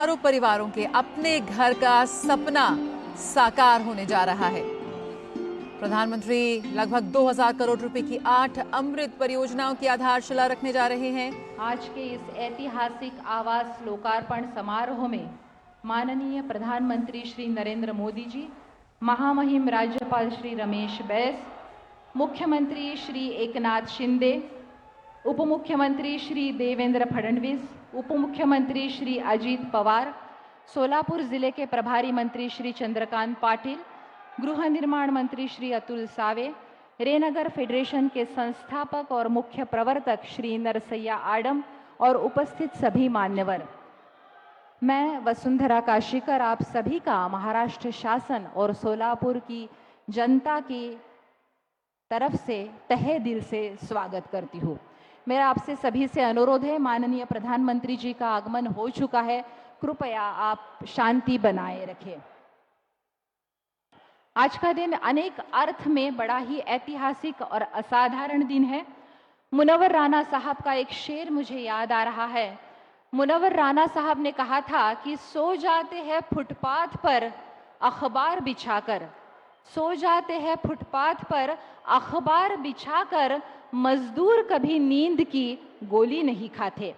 हजारों परिवारों के अपने घर का सपना साकार होने जा रहा है। प्रधानमंत्री लगभग 2000 करोड़ रुपए की 8 अमृत परियोजनाओं की आधारशिला रखने जा रहे हैं। आज के इस ऐतिहासिक आवास लोकार्पण समारोह में माननीय प्रधानमंत्री श्री नरेंद्र मोदी जी, महामहिम राज्यपाल श्री रमेश बैस, मुख्यमंत्री श्री एकनाथ शिंदे, उप मुख्यमंत्री श्री देवेंद्र फडणवीस, उप मुख्यमंत्री श्री अजीत पवार, सोलापुर जिले के प्रभारी मंत्री श्री चंद्रकांत पाटिल, गृह निर्माण मंत्री श्री अतुल सावे, रेनगर फेडरेशन के संस्थापक और मुख्य प्रवर्तक श्री नरसैया आडम और उपस्थित सभी मान्यवर, मैं वसुंधरा काशीकर आप सभी का महाराष्ट्र शासन और सोलापुर की जनता की तरफ से तहे दिल से स्वागत करती हूँ। मेरा आपसे सभी से अनुरोध है, माननीय प्रधानमंत्री जी का आगमन हो चुका है, कृपया आप शांति बनाए रखें। आज का दिन अनेक अर्थ में बड़ा ही ऐतिहासिक और असाधारण दिन है। मुनव्वर राणा साहब का एक शेर मुझे याद आ रहा है। मुनव्वर राणा साहब ने कहा था कि सो जाते हैं फुटपाथ पर अखबार बिछाकर, सो जाते हैं फुटपाथ पर अखबार बिछाकर, मजदूर कभी नींद की गोली नहीं खाते।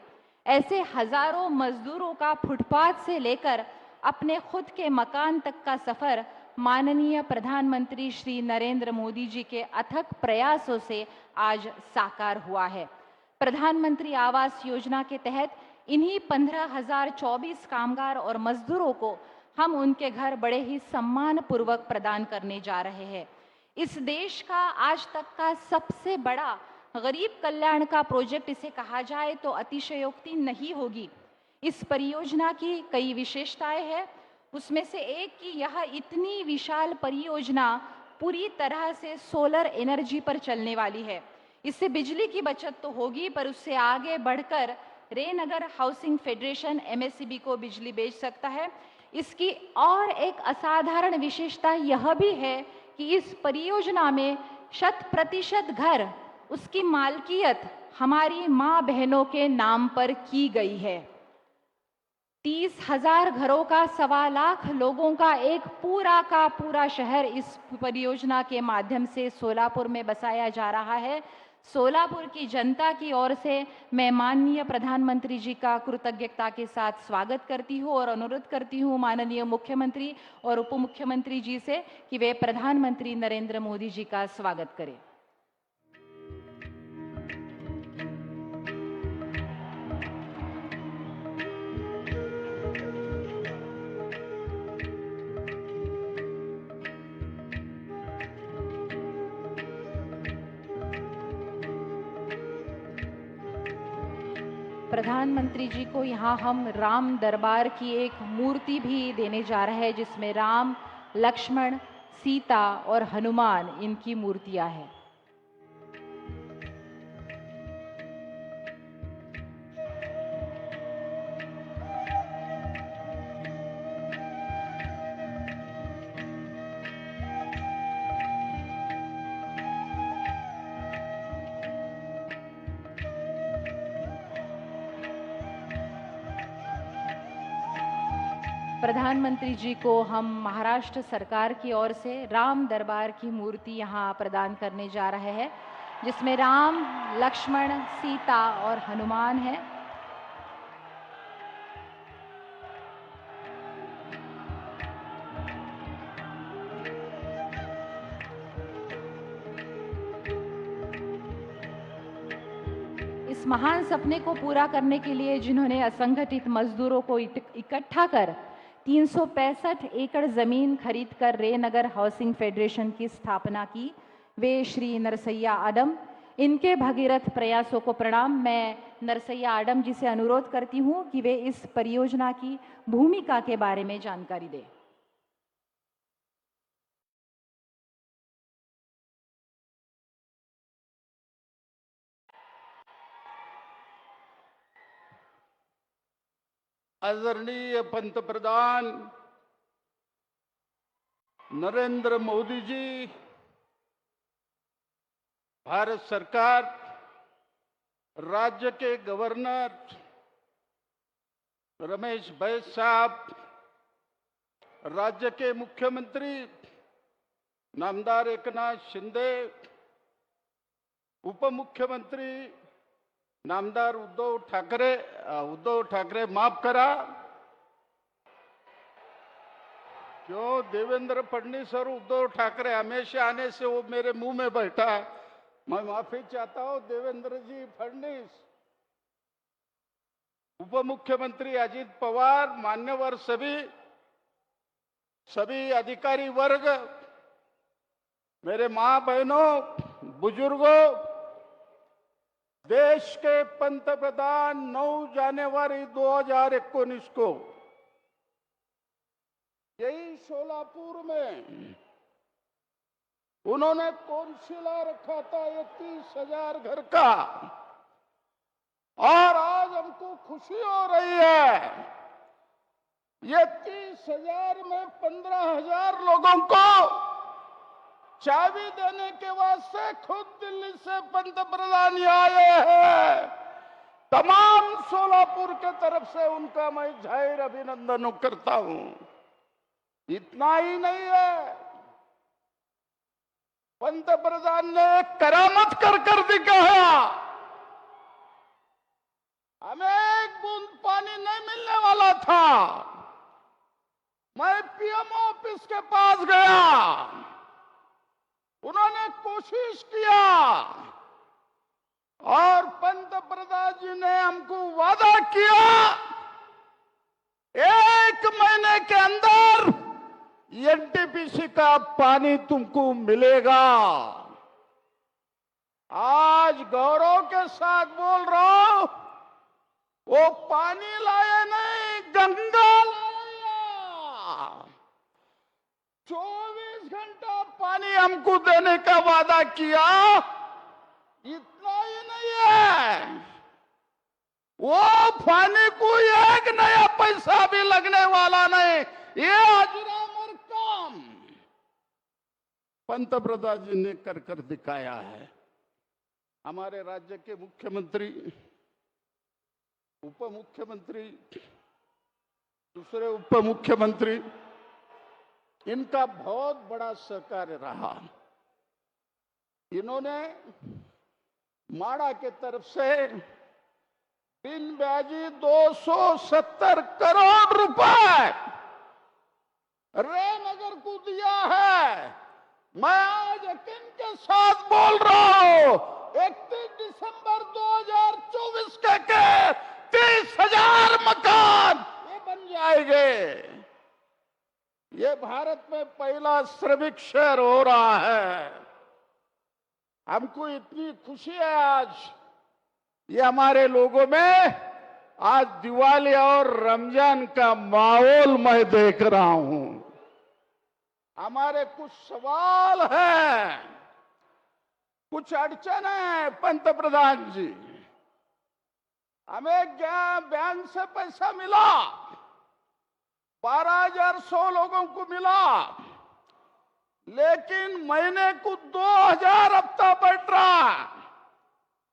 ऐसे हजारों मजदूरों का फुटपाथ से लेकर अपने खुद के मकान तक का सफर माननीय प्रधानमंत्री श्री नरेंद्र मोदी जी के अथक प्रयासों से आज साकार हुआ है। प्रधानमंत्री आवास योजना के तहत इन्हीं 15,024 कामगार और मजदूरों को हम उनके घर बड़े ही सम्मान पूर्वक प्रदान करने जा रहे हैं। इस देश का आज तक का सबसे बड़ा गरीब कल्याण का प्रोजेक्ट इसे कहा जाए तो अतिशयोक्ति नहीं होगी। इस परियोजना की कई विशेषताएं हैं। उसमें से एक कि यह इतनी विशाल परियोजना पूरी तरह से सोलर एनर्जी पर चलने वाली है। इससे बिजली की बचत तो होगी, पर उससे आगे बढ़कर रेनगर हाउसिंग फेडरेशन एमएससीबी को बिजली बेच सकता है। इसकी और एक असाधारण विशेषता यह भी है कि इस परियोजना में 100% घर, उसकी मालकियत हमारी माँ बहनों के नाम पर की गई है। 30,000 घरों का 1.25 लाख लोगों का एक पूरा का पूरा शहर इस परियोजना के माध्यम से सोलापुर में बसाया जा रहा है। सोलापुर की जनता की ओर से मैं माननीय प्रधानमंत्री जी का कृतज्ञता के साथ स्वागत करती हूँ और अनुरोध करती हूँ माननीय मुख्यमंत्री और उप मुख्यमंत्री जी से कि वे प्रधानमंत्री नरेंद्र मोदी जी का स्वागत करें। प्रधानमंत्री जी को यहाँ हम राम दरबार की एक मूर्ति भी देने जा रहे हैं, जिसमें राम, लक्ष्मण, सीता और हनुमान इनकी मूर्तियां हैं। प्रधानमंत्री जी को हम महाराष्ट्र सरकार की ओर से राम दरबार की मूर्ति यहाँ प्रदान करने जा रहे हैं, जिसमें राम, लक्ष्मण, सीता और हनुमान है। इस महान सपने को पूरा करने के लिए जिन्होंने असंगठित मजदूरों को इकट्ठा कर 365 एकड़ जमीन खरीदकर रेनगर हाउसिंग फेडरेशन की स्थापना की, वे श्री नरसैया आडम, इनके भगीरथ प्रयासों को प्रणाम। मैं नरसैया आडम जी से अनुरोध करती हूं कि वे इस परियोजना की भूमिका के बारे में जानकारी दें। आदरणीय पंतप्रधान नरेंद्र मोदी जी, भारत सरकार, राज्य के गवर्नर, रमेश बैस साहब, राज्य के मुख्यमंत्री नामदार एकनाथ शिंदे, उप मुख्यमंत्री नामदार उद्धव ठाकरे माफ करा, क्यों देवेंद्र फडणवीस और उद्धव ठाकरे हमेशा आने से वो मेरे मुंह में बैठा है। मैं माफी चाहता हूं देवेंद्र जी फडणवीस, उप मुख्यमंत्री अजित पवार, मान्यवर सभी अधिकारी वर्ग, मेरे मां बहनों, बुजुर्गों, देश के पंतप्रधान 9 जनवरी 2019 को यही सोलापुर में उन्होंने कौंसिला रखा था 31,000 घर का, और आज हमको खुशी हो रही है ये 30,000 में 15,000 लोगों को चाबी देने के वास्ते खुद दिल्ली से पंतप्रधान आए हैं। तमाम सोलापुर के तरफ से उनका मैं जाहिर अभिनंदन करता हूं। इतना ही नहीं है, पंतप्रधान ने एक करामत कर दिखाया। हमें एक बूंद पानी नहीं मिलने वाला था, मैं पीएम ऑफिस के पास गया, उन्होंने कोशिश किया और पंतप्रधान जी ने हमको वादा किया 1 महीने के अंदर एनटीपीसी का पानी तुमको मिलेगा। आज गौरव के साथ बोल रहा हूं, वो पानी लाए नहीं, गंगा लाया। 24 घंटा पानी हमको देने का वादा किया। इतना ही नहीं है, वो पानी को एक नया पैसा भी लगने वाला नहीं। ये अजरामर काम पंतप्रधान जी ने कर दिखाया है। हमारे राज्य के मुख्यमंत्री, उप मुख्यमंत्री, दूसरे उप मुख्यमंत्री, इनका बहुत बड़ा सहकार्य रहा। इन्होंने माड़ा के तरफ से बिन ब्याजी 270 करोड़ रुपए रेनगर को दिया है। मैं आज यकीन के साथ बोल रहा हूं, 31 दिसंबर 2024 के 30,000 मकान ये बन जाएंगे। ये भारत में पहला श्रमिक शहर हो रहा है। हमको इतनी खुशी है आज, ये हमारे लोगों में आज दिवाली और रमजान का माहौल मैं देख रहा हूं। हमारे कुछ सवाल हैं, कुछ अड़चन है पंतप्रधान जी। हमें बैंक से पैसा मिला, 12,100 लोगों को मिला, लेकिन महीने को 2,000 हफ्ता बढ़ रहा।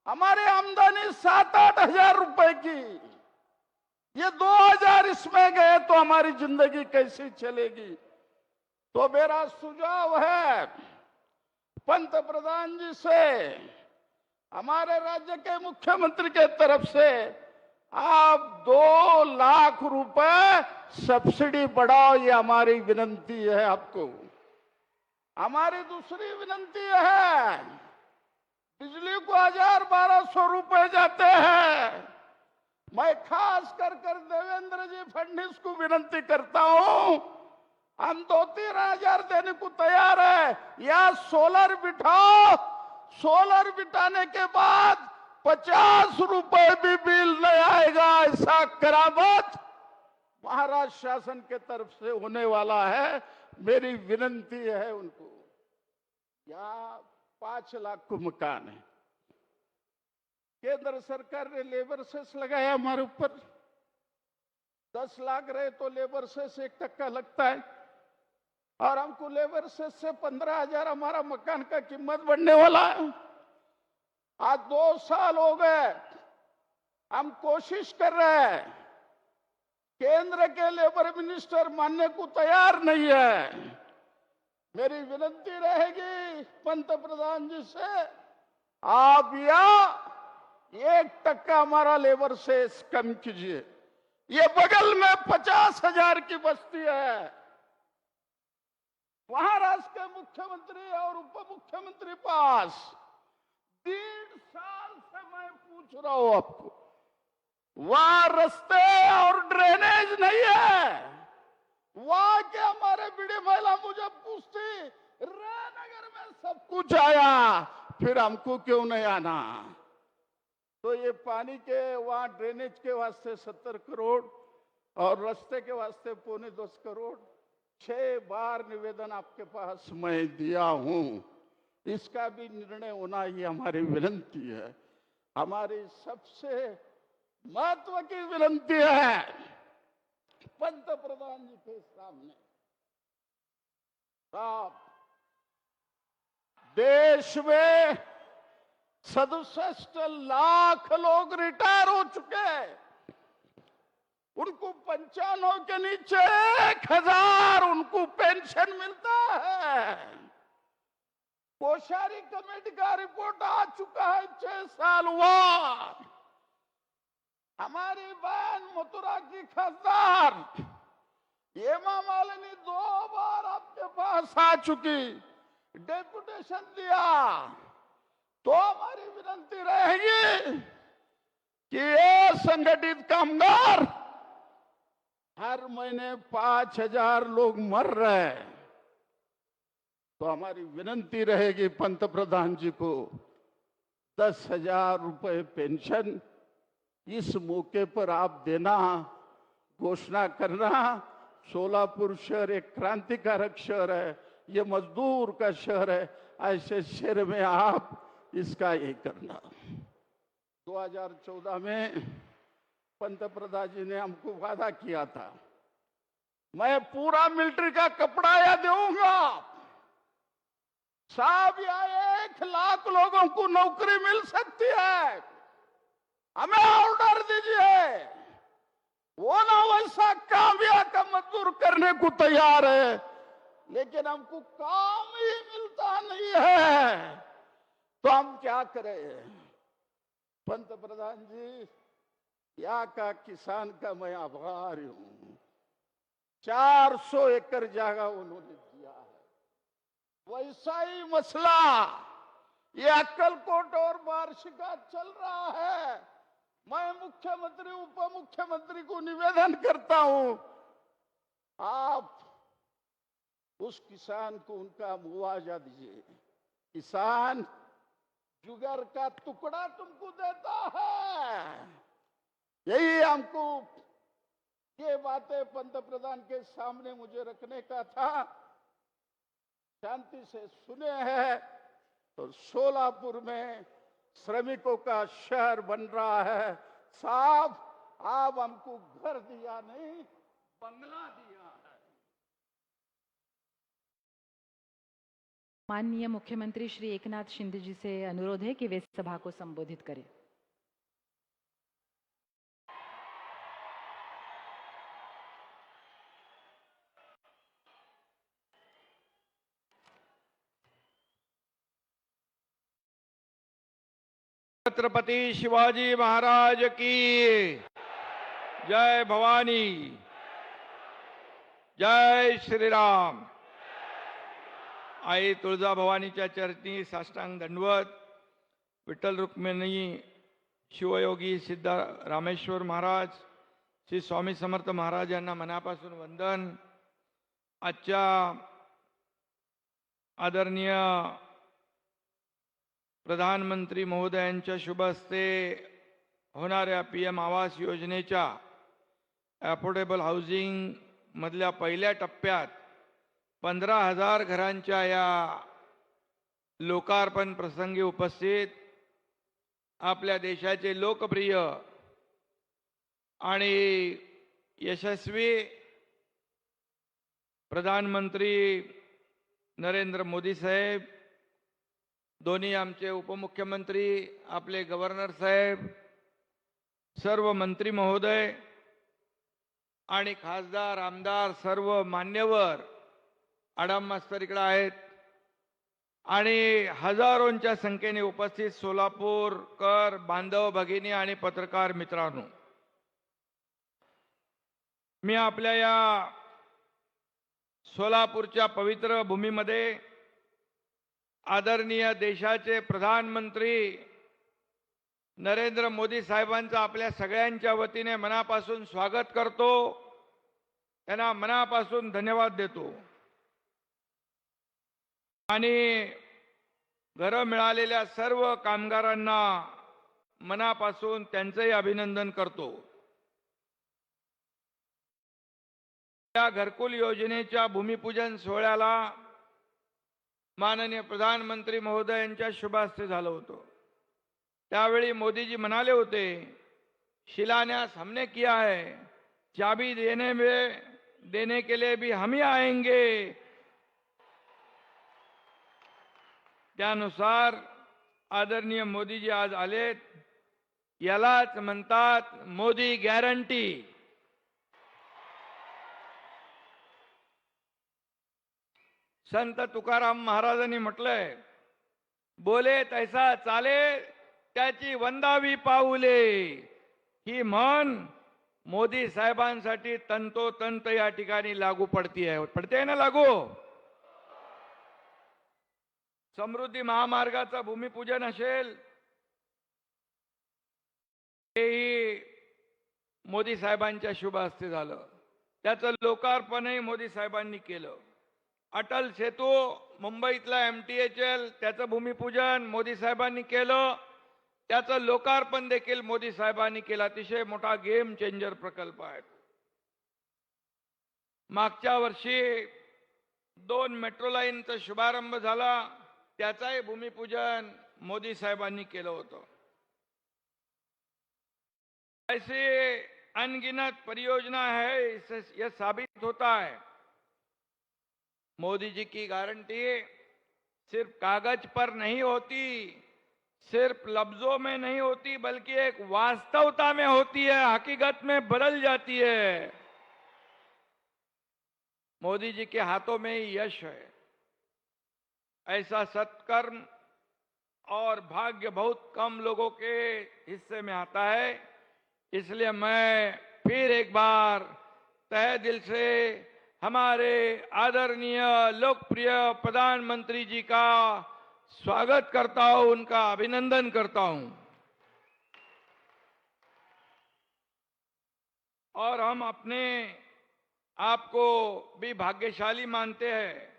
हमारी आमदनी 7-8 हजार रुपए की, ये 2,000 इसमें गए तो हमारी जिंदगी कैसी चलेगी। तो मेरा सुझाव है पंतप्रधान जी से, हमारे राज्य के मुख्यमंत्री के तरफ से, आप 2 लाख रुपए सब्सिडी बढ़ाओ, ये हमारी विनंती है आपको। हमारी दूसरी विनंती है, बिजली को 1,000-1,200 रुपए जाते हैं। मैं खास कर देवेंद्र जी फडणवीस को विनंती करता हूं, हम 2-3 हजार देने को तैयार है, या सोलर बिठाओ। सोलर बिठाने के बाद 50 रुपए भी बिल नहीं आएगा। ऐसा करामत महाराष्ट्र शासन के तरफ से होने वाला है। मेरी विनंती है उनको। यहाँ 5 लाख को मकान है, केंद्र सरकार ने लेबर सेस लगाया हमारे ऊपर। 10 लाख रहे तो लेबर सेस 1% लगता है, और हमको लेबर सेस से 15,000 हमारा मकान का कीमत बढ़ने वाला है। आज 2 साल हो गए, हम कोशिश कर रहे हैं केंद्र के लेबर मिनिस्टर मानने को तैयार नहीं है। मेरी विनती रहेगी पंतप्रधान जी से, आप या 1% हमारा लेबर सेस कम कीजिए। ये बगल में 50,000 की बस्ती है, महाराष्ट्र के मुख्यमंत्री और उप मुख्यमंत्री पास 1.5 साल से मैं पूछ रहा हूं आपको, वहां रास्ते और ड्रेनेज नहीं है। वहां के हमारे बीड़ी महिला मुझे पूछती, रायनगर में सब कुछ आया, फिर हमको क्यों नहीं आना? तो ये पानी के वहां ड्रेनेज के वास्ते 70 करोड़ और रास्ते के वास्ते 2.25 करोड़, 6 बार निवेदन आपके पास मैं दिया हूं। इसका भी निर्णय होना ही हमारी विनती है। हमारी सबसे महत्व की विनती है पंतप्रधान जी के सामने, आप देश में 67 लाख लोग रिटायर हो चुके हैं, उनको 95 के नीचे 1,000 उनको पेंशन मिलता है। कोश्यारी कमेटी का रिपोर्ट आ चुका है, 6 साल हुआ। हमारी बहन मथुरा की खासदार हेमा मालिनी 2 बार आपके पास आ चुकी, डेपुटेशन दिया। तो हमारी विनती रहेगी कि ये संगठित कामगार, हर महीने 5,000 लोग मर रहे हैं, तो हमारी विनती रहेगी पंतप्रधान जी को 10,000 रुपए पेंशन इस मौके पर आप देना, घोषणा करना। सोलापुर शहर एक क्रांतिकारक शहर है, ये मजदूर का शहर है, ऐसे शहर में आप इसका ये करना। 2014 में पंतप्रधान जी ने हमको वादा किया था, मैं पूरा मिलिट्री का कपड़ा या दूंगा साहब, या 1 लाख लोगों को नौकरी मिल सकती है, हमें ऑर्डर दीजिए। वो ना वैसा काम या का मजदूर करने को तैयार है, लेकिन हमको काम ही मिलता नहीं है, तो हम क्या करें? पंतप्रधान जी, यहाँ का किसान का मैं आभारी हूं। 400 एकड़ जगह उन्होंने दिया है। वैसा ही मसला ये अक्कलकोट और वार्षिका चल रहा है। मैं मुख्यमंत्री उप मुख्यमंत्री को निवेदन करता हूं, आप उस किसान को उनका मुआवजा दीजिए। किसान जुगर का टुकड़ा तुमको देता है। यही हमको ये बातें पंतप्रधान के सामने मुझे रखने का था। शांति से सुने हैं तो सोलापुर में श्रमिकों का शहर बन रहा है। साहब, आप हमको घर दिया नहीं, बंगला दिया है। माननीय मुख्यमंत्री श्री एकनाथ शिंदे जी से अनुरोध है कि वे सभा को संबोधित करें। छत्रपति शिवाजी महाराज की जय। भवानी, जय श्री राम। आई तुळजा भवानीच्या चरणी साष्टांग दंडवत। विठ्ठल रुक्मिणी शिवयोगी सिद्ध रामेश्वर महाराज श्री स्वामी समर्थ महाराज यांना मनापासून वंदन। आजच्या आदरणीय प्रधानमंत्री महोदयांच्या शुभ हस्ते होणाऱ्या PM आवास योजनेच्या अफोर्डेबल हाऊसिंग मधल्या पहिल्या टप्प्यात 15,000 घरांच्या या लोकार्पण प्रसंगी उपस्थित आपल्या देशाचे लोकप्रिय आणि यशस्वी प्रधानमंत्री नरेंद्र मोदी साहेब, दोन्ही आमचे उपमुख्यमंत्री, आपले गव्हर्नर साहेब, सर्व मंत्री महोदय, आणि खासदार आमदार सर्व मान्यवर आडम मास्तर इकडे आहेत आणि हजारोंच्या संख्येने उपस्थित सोलापूरकर बांधव भगिनी आणि पत्रकार मित्रांनो, मी आपल्या या सोलापूरच्या पवित्र भूमीमध्ये आदरणीय देशाचे प्रधानमंत्री नरेंद्र मोदी साहेबांचं आपल्या सगळ्यांच्या वतीने मनापासून स्वागत करतो, त्यांना मनापासून धन्यवाद देतो आणि घरं मिळालेल्या सर्व कामगारांना मनापासून त्यांचंही अभिनंदन करतो। या घरकुल योजनेच्या भूमिपूजन सोहळ्याला माननीय प्रधानमंत्री महोदय यांच्या शुभ हस्ते झालं होतं। त्यावेळी मोदीजी म्हणाले होते, शिलान्यास हमने किया है, चाबी देने के लिए भी हम ही आएंगे। त्यानुसार आदरणीय मोदीजी आज आलेत, यालाच म्हणतात मोदी गॅरंटी। संत तुकाराम महाराजांनी म्हटलंय, बोले तैसा चाले त्याची वंदावी पाऊले। ही म्हण मोदी साहेबांसाठी तंतोतंत या ठिकाणी लागू पडते ना लागू। समृद्धी महामार्गाचं भूमिपूजन असेल, हेही मोदी साहेबांच्या शुभ हस्ते झालं। त्याचं लोकार्पणही मोदी साहेबांनी केलं। अटल सेतू मुंबईतला MTHL त्याचं भूमिपूजन मोदी साहेबांनी केलं, त्याचं लोकार्पण देखील मोदी साहेबांनी केलं। अतिशय मोठा गेम चेंजर प्रकल्प आहे। मागच्या वर्षी 2 मेट्रो लाईनचा शुभारंभ झाला, त्याचाही भूमिपूजन मोदी साहेबांनी केलं होतं। ऐसे अनगिनत परियोजना है, इससे यह साबित होता है मोदी जी की गारंटी सिर्फ कागज पर नहीं होती, सिर्फ लफ्जों में नहीं होती, बल्कि एक वास्तवता में होती है, हकीकत में बदल जाती है। मोदी जी के हाथों में ही यश है। ऐसा सत्कर्म और भाग्य बहुत कम लोगों के हिस्से में आता है। इसलिए मैं फिर एक बार तहे दिल से हमारे आदरणीय लोकप्रिय प्रधानमंत्री जी का स्वागत करता हूं, उनका अभिनंदन करता हूं। और हम अपने आप को भी भाग्यशाली मानते हैं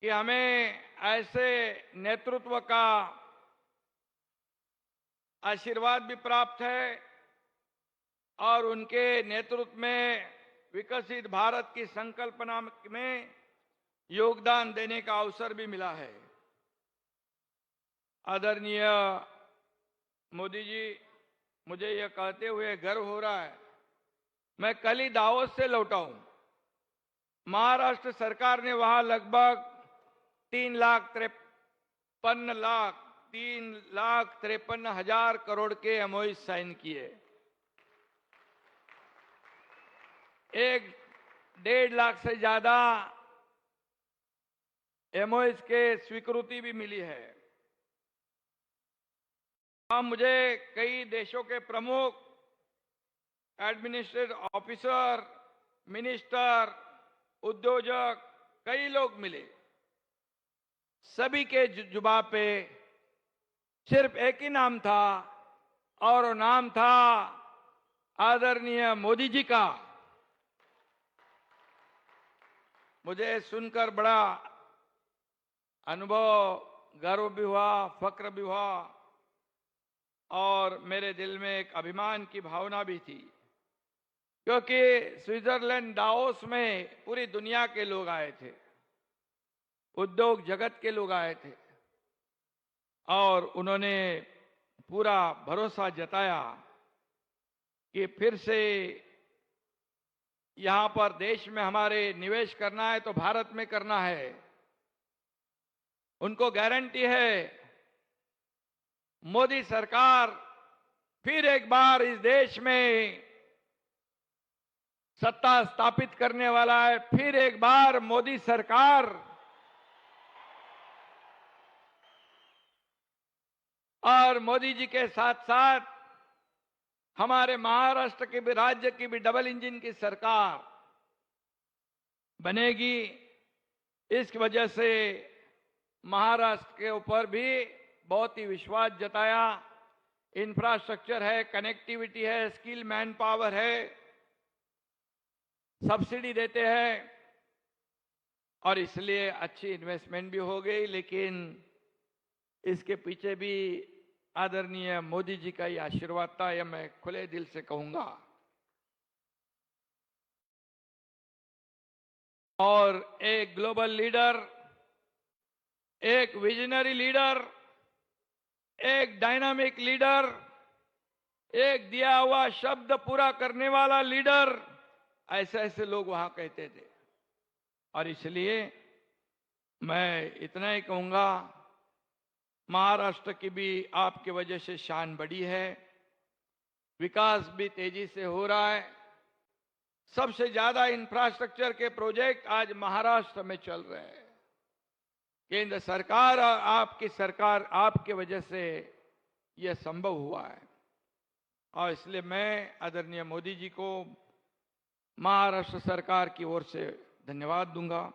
कि हमें ऐसे नेतृत्व का आशीर्वाद भी प्राप्त है और उनके नेतृत्व में विकसित भारत की संकल्पना में योगदान देने का अवसर भी मिला है। आदरणीय मोदी जी, मुझे यह कहते हुए गर्व हो रहा है, मैं कल ही दावोस से लौटा हूं। महाराष्ट्र सरकार ने वहां लगभग 3,53,000 करोड़ के MOU साइन किए। 1.5 लाख से ज्यादा MOU के स्वीकृति भी मिली है। मुझे कई देशों के प्रमुख, एडमिनिस्ट्रेटिव ऑफिसर, मिनिस्टर, उद्योजक, कई लोग मिले। सभी के जुबान पे सिर्फ एक ही नाम था और वो नाम था आदरणीय मोदी जी का। मुझे सुनकर बड़ा अनुभव, गर्व भी हुआ, फक्र भी हुआ और मेरे दिल में एक अभिमान की भावना भी थी, क्योंकि स्विट्जरलैंड दावोस में पूरी दुनिया के लोग आए थे, उद्योग जगत के लोग आए थे और उन्होंने पूरा भरोसा जताया कि फिर से यहां पर देश में हमारे निवेश करना है तो भारत में करना है। उनको गारंटी है मोदी सरकार फिर एक बार इस देश में सत्ता स्थापित करने वाला है फिर एक बार मोदी सरकार। और मोदी जी के साथ साथ हमारे महाराष्ट्र की भी, राज्य की भी डबल इंजन की सरकार बनेगी। इस वजह से महाराष्ट्र के ऊपर भी बहुत ही विश्वास जताया। इंफ्रास्ट्रक्चर है, कनेक्टिविटी है, स्किल मैन पावर है, सब्सिडी देते हैं और इसलिए अच्छी इन्वेस्टमेंट भी हो गई। लेकिन इसके पीछे भी आदरणीय मोदी जी का ही आशीर्वाद था, यह मैं खुले दिल से कहूंगा। और एक ग्लोबल लीडर, एक विजनरी लीडर, एक डायनामिक लीडर, एक दिया हुआ शब्द पूरा करने वाला लीडर, ऐसे ऐसे लोग वहां कहते थे। और इसलिए मैं इतना ही कहूंगा, महाराष्ट्र की भी आपकी वजह से शान बढ़ी है, विकास भी तेजी से हो रहा है। सबसे ज्यादा इंफ्रास्ट्रक्चर के प्रोजेक्ट आज महाराष्ट्र में चल रहे हैं। केंद्र सरकार और आपकी सरकार, आपके वजह से यह संभव हुआ है। और इसलिए मैं आदरणीय मोदी जी को महाराष्ट्र सरकार की ओर से धन्यवाद दूंगा।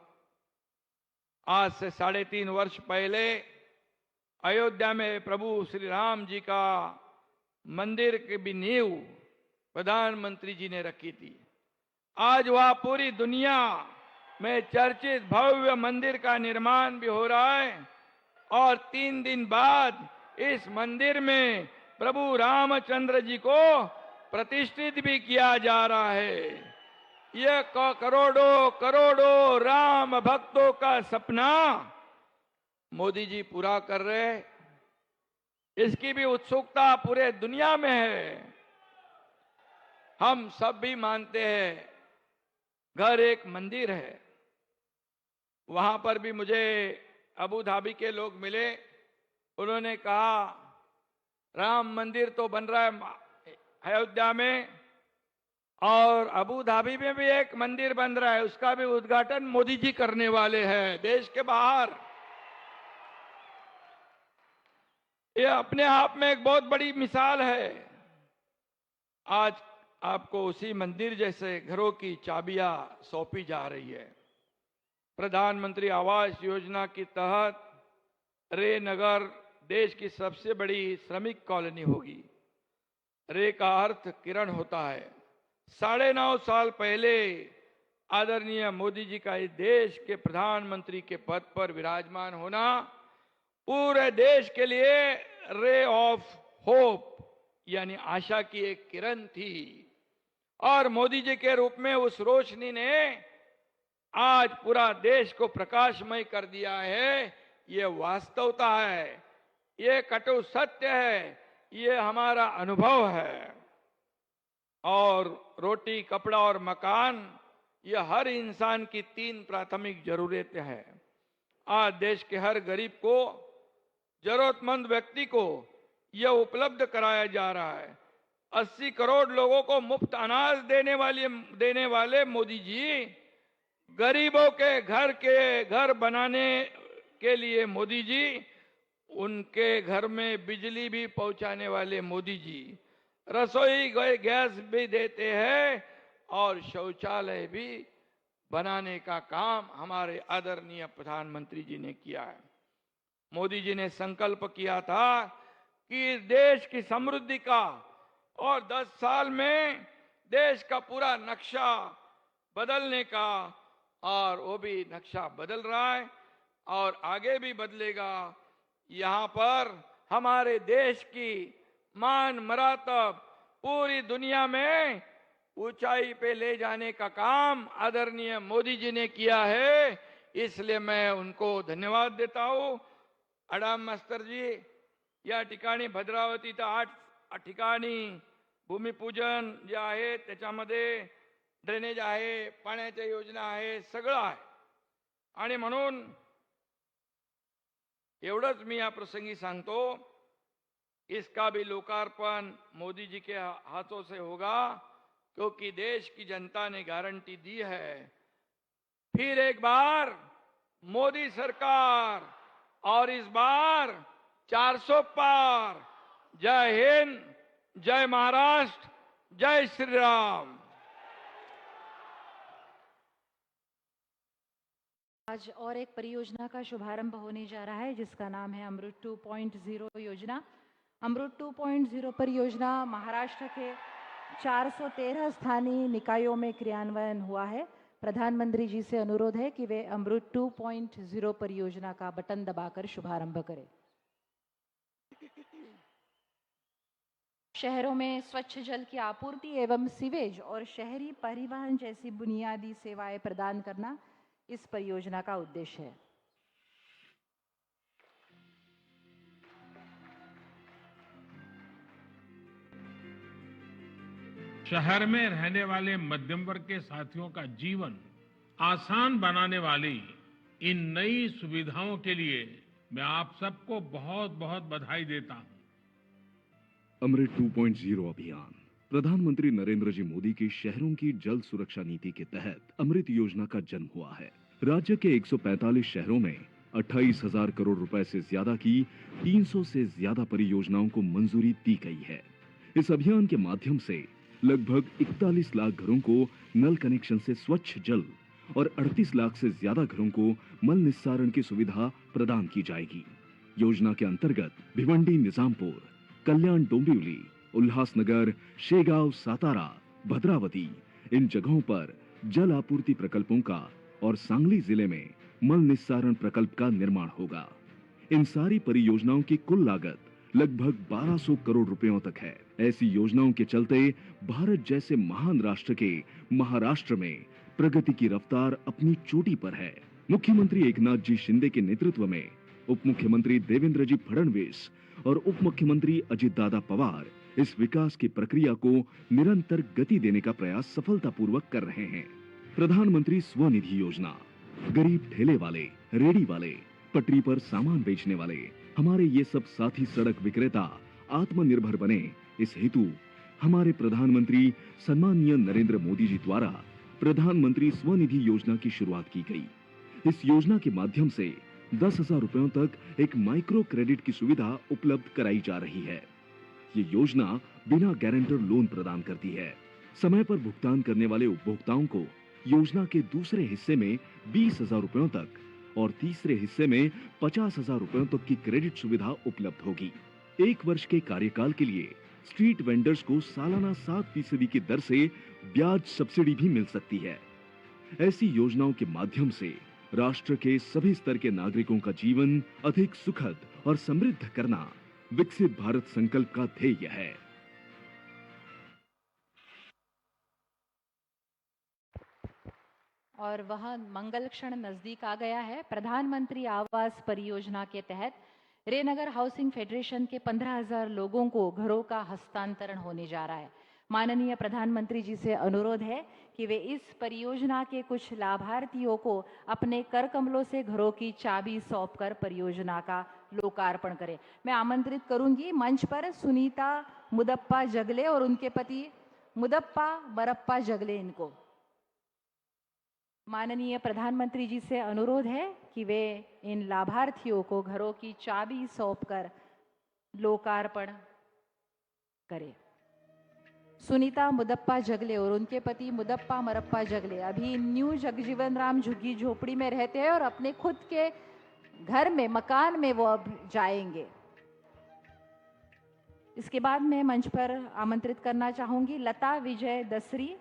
आज से 3.5 वर्ष पहले अयोध्या में प्रभु श्री राम जी का मंदिर की भी नींव प्रधानमंत्री जी ने रखी थी। आज वह पूरी दुनिया में चर्चित भव्य मंदिर का निर्माण भी हो रहा है और 3 दिन बाद इस मंदिर में प्रभु रामचंद्र जी को प्रतिष्ठित भी किया जा रहा है। यह करोड़ों करोड़ों राम भक्तों का सपना मोदी जी पूरा कर रहे हैं। इसकी भी उत्सुकता पूरे दुनिया में है। हम सब भी मानते हैं घर एक मंदिर है। वहां पर भी मुझे अबू धाबी के लोग मिले, उन्होंने कहा राम मंदिर तो बन रहा है अयोध्या में और अबू धाबी में भी एक मंदिर बन रहा है, उसका भी उद्घाटन मोदी जी करने वाले हैं देश के बाहर। यह अपने आप में एक बहुत बड़ी मिसाल है। आज आपको उसी मंदिर जैसे घरों की चाबियां सौंपी जा रही है। प्रधानमंत्री आवास योजना के तहत रे नगर देश की सबसे बड़ी श्रमिक कॉलोनी होगी। रे का अर्थ किरण होता है। 9.5 साल पहले आदरणीय मोदी जी का इस देश के प्रधानमंत्री के पद पर विराजमान होना पूरे देश के लिए रे ऑफ होप यानी आशा की एक किरण थी। और मोदी जी के रूप में उस रोशनी ने आज पूरा देश को प्रकाशमय कर दिया है। ये वास्तवता है, ये कटु सत्य है, ये हमारा अनुभव है। और रोटी, कपड़ा और मकान, ये हर इंसान की 3 प्राथमिक जरूरतें हैं। आज देश के हर गरीब को, जरूरतमंद व्यक्ति को यह उपलब्ध कराया जा रहा है। 80 करोड़ लोगों को मुफ्त अनाज देने वाले मोदी जी, गरीबों के घर बनाने के लिए मोदी जी, उनके घर में बिजली भी पहुंचाने वाले मोदी जी, रसोई गैस भी देते हैं और शौचालय भी बनाने का काम हमारे आदरणीय प्रधानमंत्री जी ने किया है। मोदी जी ने संकल्प किया था कि देश की समृद्धि का और 10 साल में देश का पूरा नक्शा बदलने का, और वो भी नक्शा बदल रहा है और आगे भी बदलेगा। यहाँ पर हमारे देश की मान मरातब पूरी दुनिया में ऊंचाई पे ले जाने का काम आदरणीय मोदी जी ने किया है। इसलिए मैं उनको धन्यवाद देता हूं। अडाम मास्तर जी, या ठिकाणी भद्रावतीचा 8 ठिकाणी भूमिपूजन जे आहे त्याच्यामध्ये ड्रेनेज आहे, पाण्याच्या योजना आहे, सगळं आहे। आणि म्हणून एवढंच मी या प्रसंगी सांगतो, इसका भी लोकार्पण मोदी जी के हाथों से होगा क्योंकि देश की जनता ने गारंटी दी है। फिर एक बार मोदी सरकार, और इस बार 400 पार। जय हिंद, जय महाराष्ट्र, जय श्री राम। आज और एक परियोजना का शुभारंभ होने जा रहा है जिसका नाम है अमृत 2.0 योजना। अमृत 2.0 परियोजना महाराष्ट्र के 413 स्थानीय निकायों में क्रियान्वयन हुआ है। प्रधानमंत्री जी से अनुरोध है कि वे अमृत 2.0 परियोजना का बटन दबाकर शुभारंभ करें। शहरों में स्वच्छ जल की आपूर्ति एवं सीवेज और शहरी परिवहन जैसी बुनियादी सेवाएं प्रदान करना इस परियोजना का उद्देश्य है। शहर में रहने वाले मध्यम वर्ग के साथियों का जीवन आसान बनाने वाली इन नई सुविधाओं के लिए मैं आप सबको बहुत बहुत बधाई देता हूं। अमृत 2.0 अभियान प्रधानमंत्री नरेंद्र जी मोदी की शहरों की जल सुरक्षा नीति के तहत अमृत योजना का जन्म हुआ है। राज्य के 145 शहरों में 28,000 करोड़ रुपए से ज्यादा की 300 से ज्यादा परियोजनाओं को मंजूरी दी गई है। इस अभियान के माध्यम से लगभग 41 लाख घरों को नल कनेक्शन से स्वच्छ जल और 38 लाख से ज्यादा घरों को मल निस्सारण की सुविधा प्रदान की जाएगी। योजना के अंतर्गत भिवंडी, निजामपुर, कल्याण, डोंबिवली, उल्लासनगर, शेगांव, सातारा, भद्रावती इन जगहों पर जल आपूर्ति प्रकल्पों का और सांगली जिले में मल निस्सारण प्रकल्प का निर्माण होगा। इन सारी परियोजनाओं की कुल लागत लगभग 1200 करोड़ रुपयों तक है। ऐसी योजनाओं के चलते भारत जैसे महान राष्ट्र के महाराष्ट्र में प्रगति की रफ्तार अपनी चोटी पर है। मुख्यमंत्री एकनाथ जी शिंदे के नेतृत्व में उप मुख्यमंत्री देवेंद्र जी फडणवीस और उप मुख्यमंत्री अजित दादा पवार इस विकास की प्रक्रिया को निरंतर गति देने का प्रयास सफलतापूर्वक कर रहे हैं। प्रधानमंत्री स्वनिधि योजना गरीब ठेले वाले, रेडी वाले, पटरी पर सामान बेचने वाले, हमारे ये सब साथी सड़क विक्रेता आत्मनिर्भर बने, इस हेतु हमारे प्रधानमंत्री सम्मानीय नरेंद्र मोदी जी द्वारा प्रधानमंत्री स्वनिधि योजना की शुरुआत की गई। इस योजना के माध्यम से 10,000 रुपयों तक एक माइक्रो क्रेडिट की सुविधा उपलब्ध कराई जा रही है। ये योजना बिना गारंटर लोन प्रदान करती है। समय पर भुगतान करने वाले उपभोक्ताओं को योजना के दूसरे हिस्से में 20,000 रुपयों तक और तीसरे हिस्से में 50,000 रुपयों तक की क्रेडिट सुविधा उपलब्ध होगी। 1 वर्ष के कार्यकाल के लिए स्ट्रीट वेंडर्स को सालाना 7% की दर से ब्याज सब्सिडी भी मिल सकती है। ऐसी योजनाओं के माध्यम से राष्ट्र के सभी स्तर के नागरिकों का जीवन अधिक सुखद और समृद्ध करना विकसित भारत संकल्प का ध्येय है। और वह मंगल क्षण नजदीक आ गया है। प्रधानमंत्री आवास परियोजना के तहत रेनगर हाउसिंग फेडरेशन के 15,000 लोगों को घरों का हस्तांतरण होने जा रहा है। माननीय प्रधानमंत्री जी से अनुरोध है कि वे इस परियोजना के कुछ लाभार्थियों को अपने कर कमलों से घरों की चाबी सौंपकर परियोजना का लोकार्पण करें। मैं आमंत्रित करूंगी मंच पर सुनीता मुदप्पा जगले और उनके पति मुदप्पा मरप्पा जगले। इनको माननीय प्रधानमंत्री जी से अनुरोध है कि वे इन लाभार्थियों को घरों की चाबी सौंपकर लोकार्पण करें। सुनीता मुदप्पा जगले और उनके पति मुदप्पा मरप्पा जगले अभी न्यू जगजीवन राम झुग्गी झोपड़ी में रहते हैं और अपने खुद के घर में, मकान में वो अब जाएंगे। इसके बाद मैं मंच पर आमंत्रित करना चाहूंगी लता विजय दसरी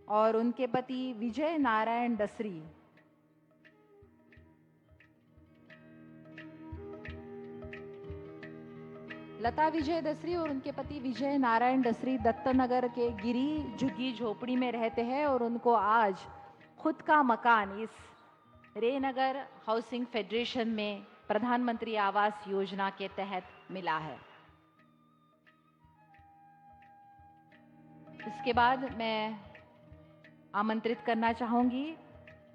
और उनके पति विजय नारायण दसरी। लता विजय दसरी और उनके पति विजय नारायण दसरी दत्तनगर के गिरी झुग्गी झोपड़ी में रहते हैं और उनको आज खुद का मकान इस रेनगर हाउसिंग फेडरेशन में प्रधानमंत्री आवास योजना के तहत मिला है। इसके बाद मैं आमंत्रित करना चाहूंगी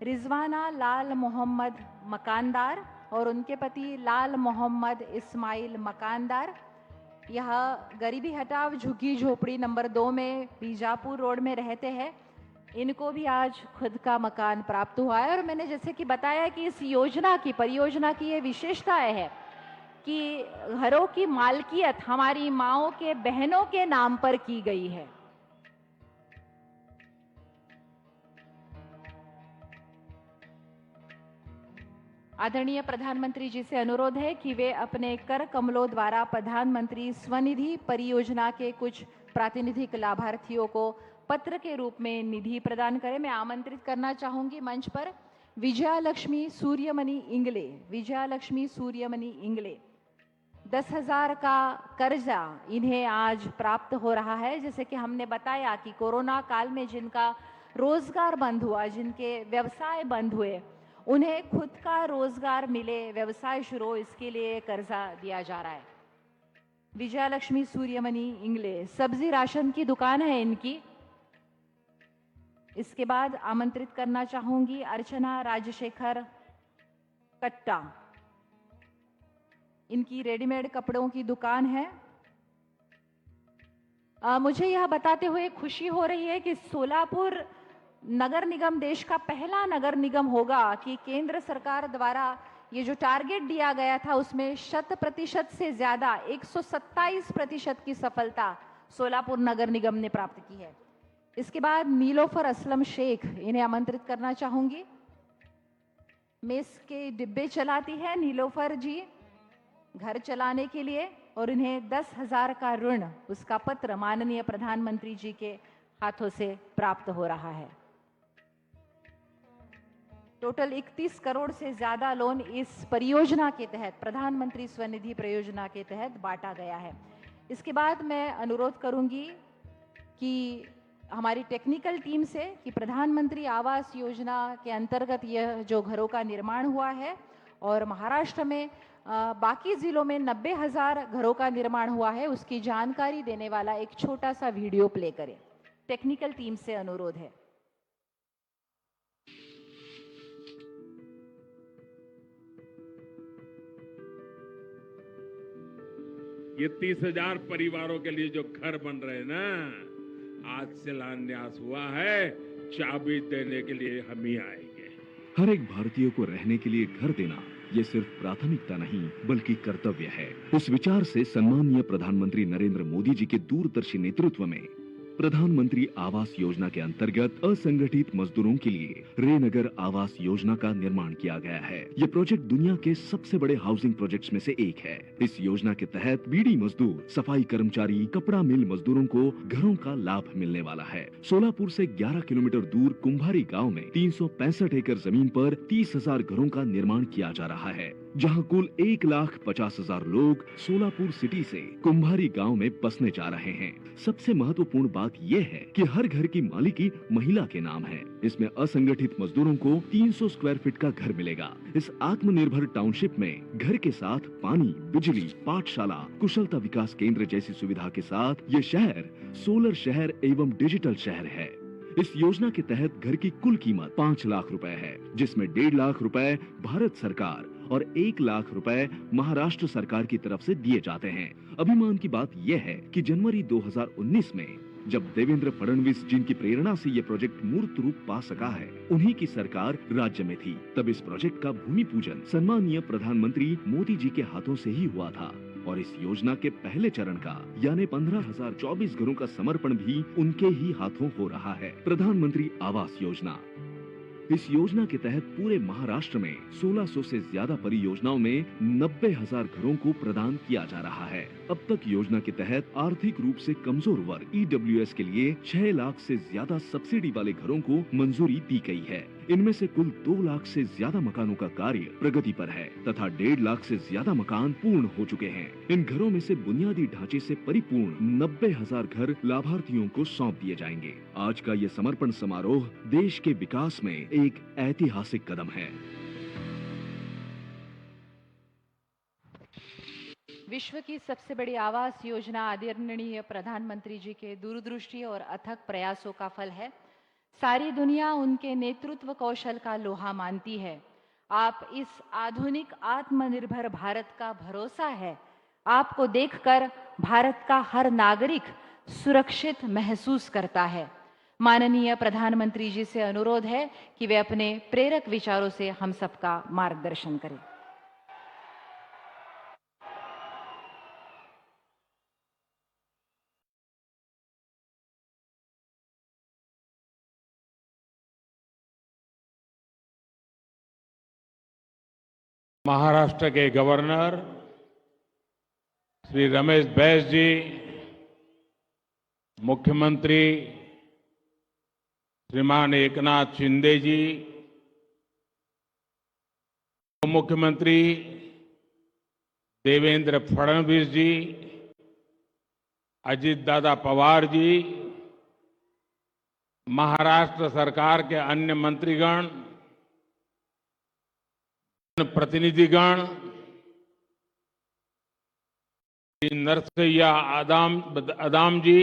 रिजवाना लाल मोहम्मद मकानदार और उनके पति लाल मोहम्मद इस्माइल मकानदार। यह गरीबी हटाओ झुग्गी झोपड़ी नंबर 2 में बीजापुर रोड में रहते हैं। इनको भी आज खुद का मकान प्राप्त हुआ है। और मैंने जैसे कि बताया कि इस परियोजना की ये विशेषता है कि घरों की मालकियत हमारी माओं के बहनों के नाम पर की गई है। आदरणीय प्रधानमंत्री जी से अनुरोध है कि वे अपने कर कमलों द्वारा प्रधानमंत्री स्वनिधि परियोजना के कुछ प्रातिनिधिक लाभार्थियों को पत्र के रूप में निधि प्रदान करें। मैं आमंत्रित करना चाहूंगी मंच पर विजयालक्ष्मी सूर्यमणि इंगले 10,000 का कर्जा इन्हें आज प्राप्त हो रहा है। जैसे कि हमने बताया कि कोरोना काल में जिनका रोजगार बंद हुआ, जिनके व्यवसाय बंद हुए, उन्हें खुद का रोजगार मिले, व्यवसाय शुरू, इसके लिए कर्जा दिया जा रहा है। विजयालक्ष्मी सूर्यमणि इंगले सब्जी राशन की दुकान है इनकी। इसके बाद आमंत्रित करना चाहूंगी अर्चना राजशेखर कट्टा, इनकी रेडीमेड कपड़ों की दुकान है। मुझे यह बताते हुए खुशी हो रही है कि सोलापुर नगर निगम देश का पहला नगर निगम होगा कि केंद्र सरकार द्वारा ये जो टारगेट दिया गया था उसमें 100% से ज्यादा 127% की सफलता सोलापुर नगर निगम ने प्राप्त की है। इसके बाद नीलोफर असलम शेख, इन्हें आमंत्रित करना चाहूंगी। मेस के डिब्बे चलाती है नीलोफर जी घर चलाने के लिए, और इन्हें 10,000 का ऋण, उसका पत्र माननीय प्रधानमंत्री जी के हाथों से प्राप्त हो रहा है। टोटल 31 करोड़ से ज्यादा लोन इस परियोजना के तहत, प्रधानमंत्री स्वनिधि परियोजना के तहत बांटा गया है। इसके बाद मैं अनुरोध करूंगी कि हमारी टेक्निकल टीम से कि प्रधानमंत्री आवास योजना के अंतर्गत यह जो घरों का निर्माण हुआ है और महाराष्ट्र में बाकी जिलों में 90,000 घरों का निर्माण हुआ है, उसकी जानकारी देने वाला एक छोटा सा वीडियो प्ले करें। टेक्निकल टीम से अनुरोध है। ये 30,000 परिवारों के लिए जो घर बन रहे हैं ना, आज शिलान्यास हुआ है, चाबी देने के लिए हम ही आएंगे। हर एक भारतीय को रहने के लिए घर देना ये सिर्फ प्राथमिकता नहीं बल्कि कर्तव्य है। इस विचार से सम्मानीय प्रधानमंत्री नरेंद्र मोदी जी के दूरदर्शी नेतृत्व में प्रधानमंत्री आवास योजना के अंतर्गत असंगठित मजदूरों के लिए रेनगर आवास योजना का निर्माण किया गया है। ये प्रोजेक्ट दुनिया के सबसे बड़े हाउसिंग प्रोजेक्ट्स में से एक है। इस योजना के तहत बीड़ी मजदूर, सफाई कर्मचारी, कपड़ा मिल मजदूरों को घरों का लाभ मिलने वाला है। सोलापुर से 11 किलोमीटर दूर कुंभारी गाँव में 365 एकड़ जमीन पर 30,000 घरों का निर्माण किया जा रहा है, जहां कुल 1,50,000 लोग सोलापुर सिटी से कुंभारी गांव में बसने जा रहे हैं। सबसे महत्वपूर्ण बात यह है कि हर घर की मालिकी महिला के नाम है। इसमें असंगठित मजदूरों को 300 स्क्वायर फीट का घर मिलेगा। इस आत्मनिर्भर टाउनशिप में घर के साथ पानी, बिजली, पाठशाला, कुशलता विकास केंद्र जैसी सुविधा के साथ ये शहर सोलर शहर एवं डिजिटल शहर है। इस योजना के तहत घर की कुल कीमत 5 लाख रुपए है, जिसमें 1.5 लाख रुपए भारत सरकार और 1 लाख रुपए महाराष्ट्र सरकार की तरफ से दिए जाते हैं। अभिमान की बात यह है कि जनवरी 2019 में जब देवेंद्र फडणवीस जिनकी प्रेरणा से ये प्रोजेक्ट मूर्त रूप पा सका है, उन्हीं की सरकार राज्य में थी। तब इस प्रोजेक्ट का भूमि पूजन सम्मानीय प्रधानमंत्री मोदी जी के हाथों से ही हुआ था और इस योजना के पहले चरण का यानी 15,024 घरों का समर्पण भी उनके ही हाथों हो रहा है। प्रधानमंत्री आवास योजना, इस योजना के तहत पूरे महाराष्ट्र में 1600 से ज्यादा परियोजनाओं में 90,000 घरों को प्रदान किया जा रहा है। अब तक योजना के तहत आर्थिक रूप से कमजोर वर्ग EWS के लिए 6 लाख से ज्यादा सब्सिडी वाले घरों को मंजूरी दी गई है। इनमें से कुल 2 लाख से ज्यादा मकानों का कार्य प्रगति पर है तथा 1.5 लाख से ज्यादा मकान पूर्ण हो चुके हैं। इन घरों में से बुनियादी ढांचे से परिपूर्ण 90,000 घर लाभार्थियों को सौंप दिए जाएंगे। आज का ये समर्पण समारोह देश के विकास में एक ऐतिहासिक कदम है। विश्व की सबसे बड़ी आवास योजना आदरणीय प्रधानमंत्री जी के दूरदृष्टि और अथक प्रयासों का फल है। सारी दुनिया उनके नेतृत्व कौशल का लोहा मानती है। आप इस आधुनिक आत्मनिर्भर भारत का भरोसा है। आपको देखकर भारत का हर नागरिक सुरक्षित महसूस करता है। माननीय प्रधानमंत्री जी से अनुरोध है कि वे अपने प्रेरक विचारों से हम सबका मार्गदर्शन करें। महाराष्ट्र के गवर्नर श्री रमेश बैस जी, मुख्यमंत्री श्रीमान एकनाथ शिंदे जी, मुख्यमंत्री देवेंद्र फडणवीस जी, अजीत दादा पवार जी, महाराष्ट्र सरकार के अन्य मंत्रीगण, प्रतिनिधिगण, नरसैया आदाम जी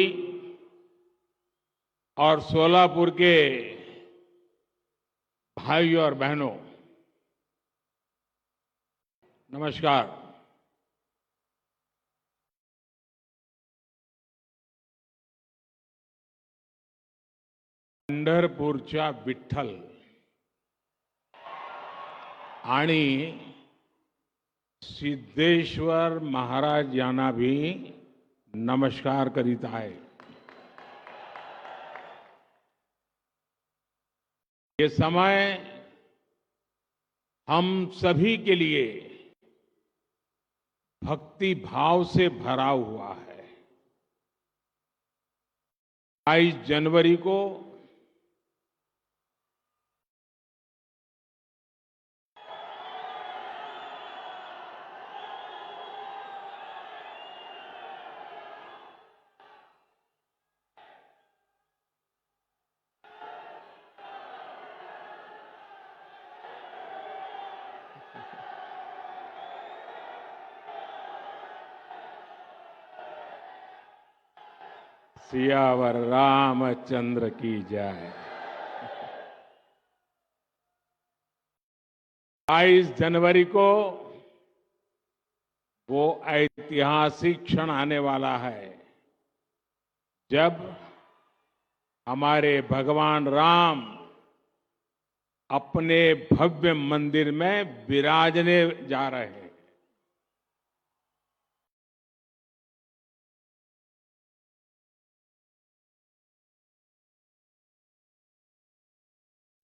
और सोलापुर के भाइयों और बहनों, नमस्कार। पंढरपूरच्या विठ्ठल आणि सिद्धेश्वर महाराज यांना भी नमस्कार करीत आहे। ये समय हम सभी के लिए भक्ति भाव से भरा हुआ है। 22 जनवरी को सियावर रामचंद्र की जय। 22 जनवरी को वो ऐतिहासिक क्षण आने वाला है जब हमारे भगवान राम अपने भव्य मंदिर में विराजने जा रहे हैं।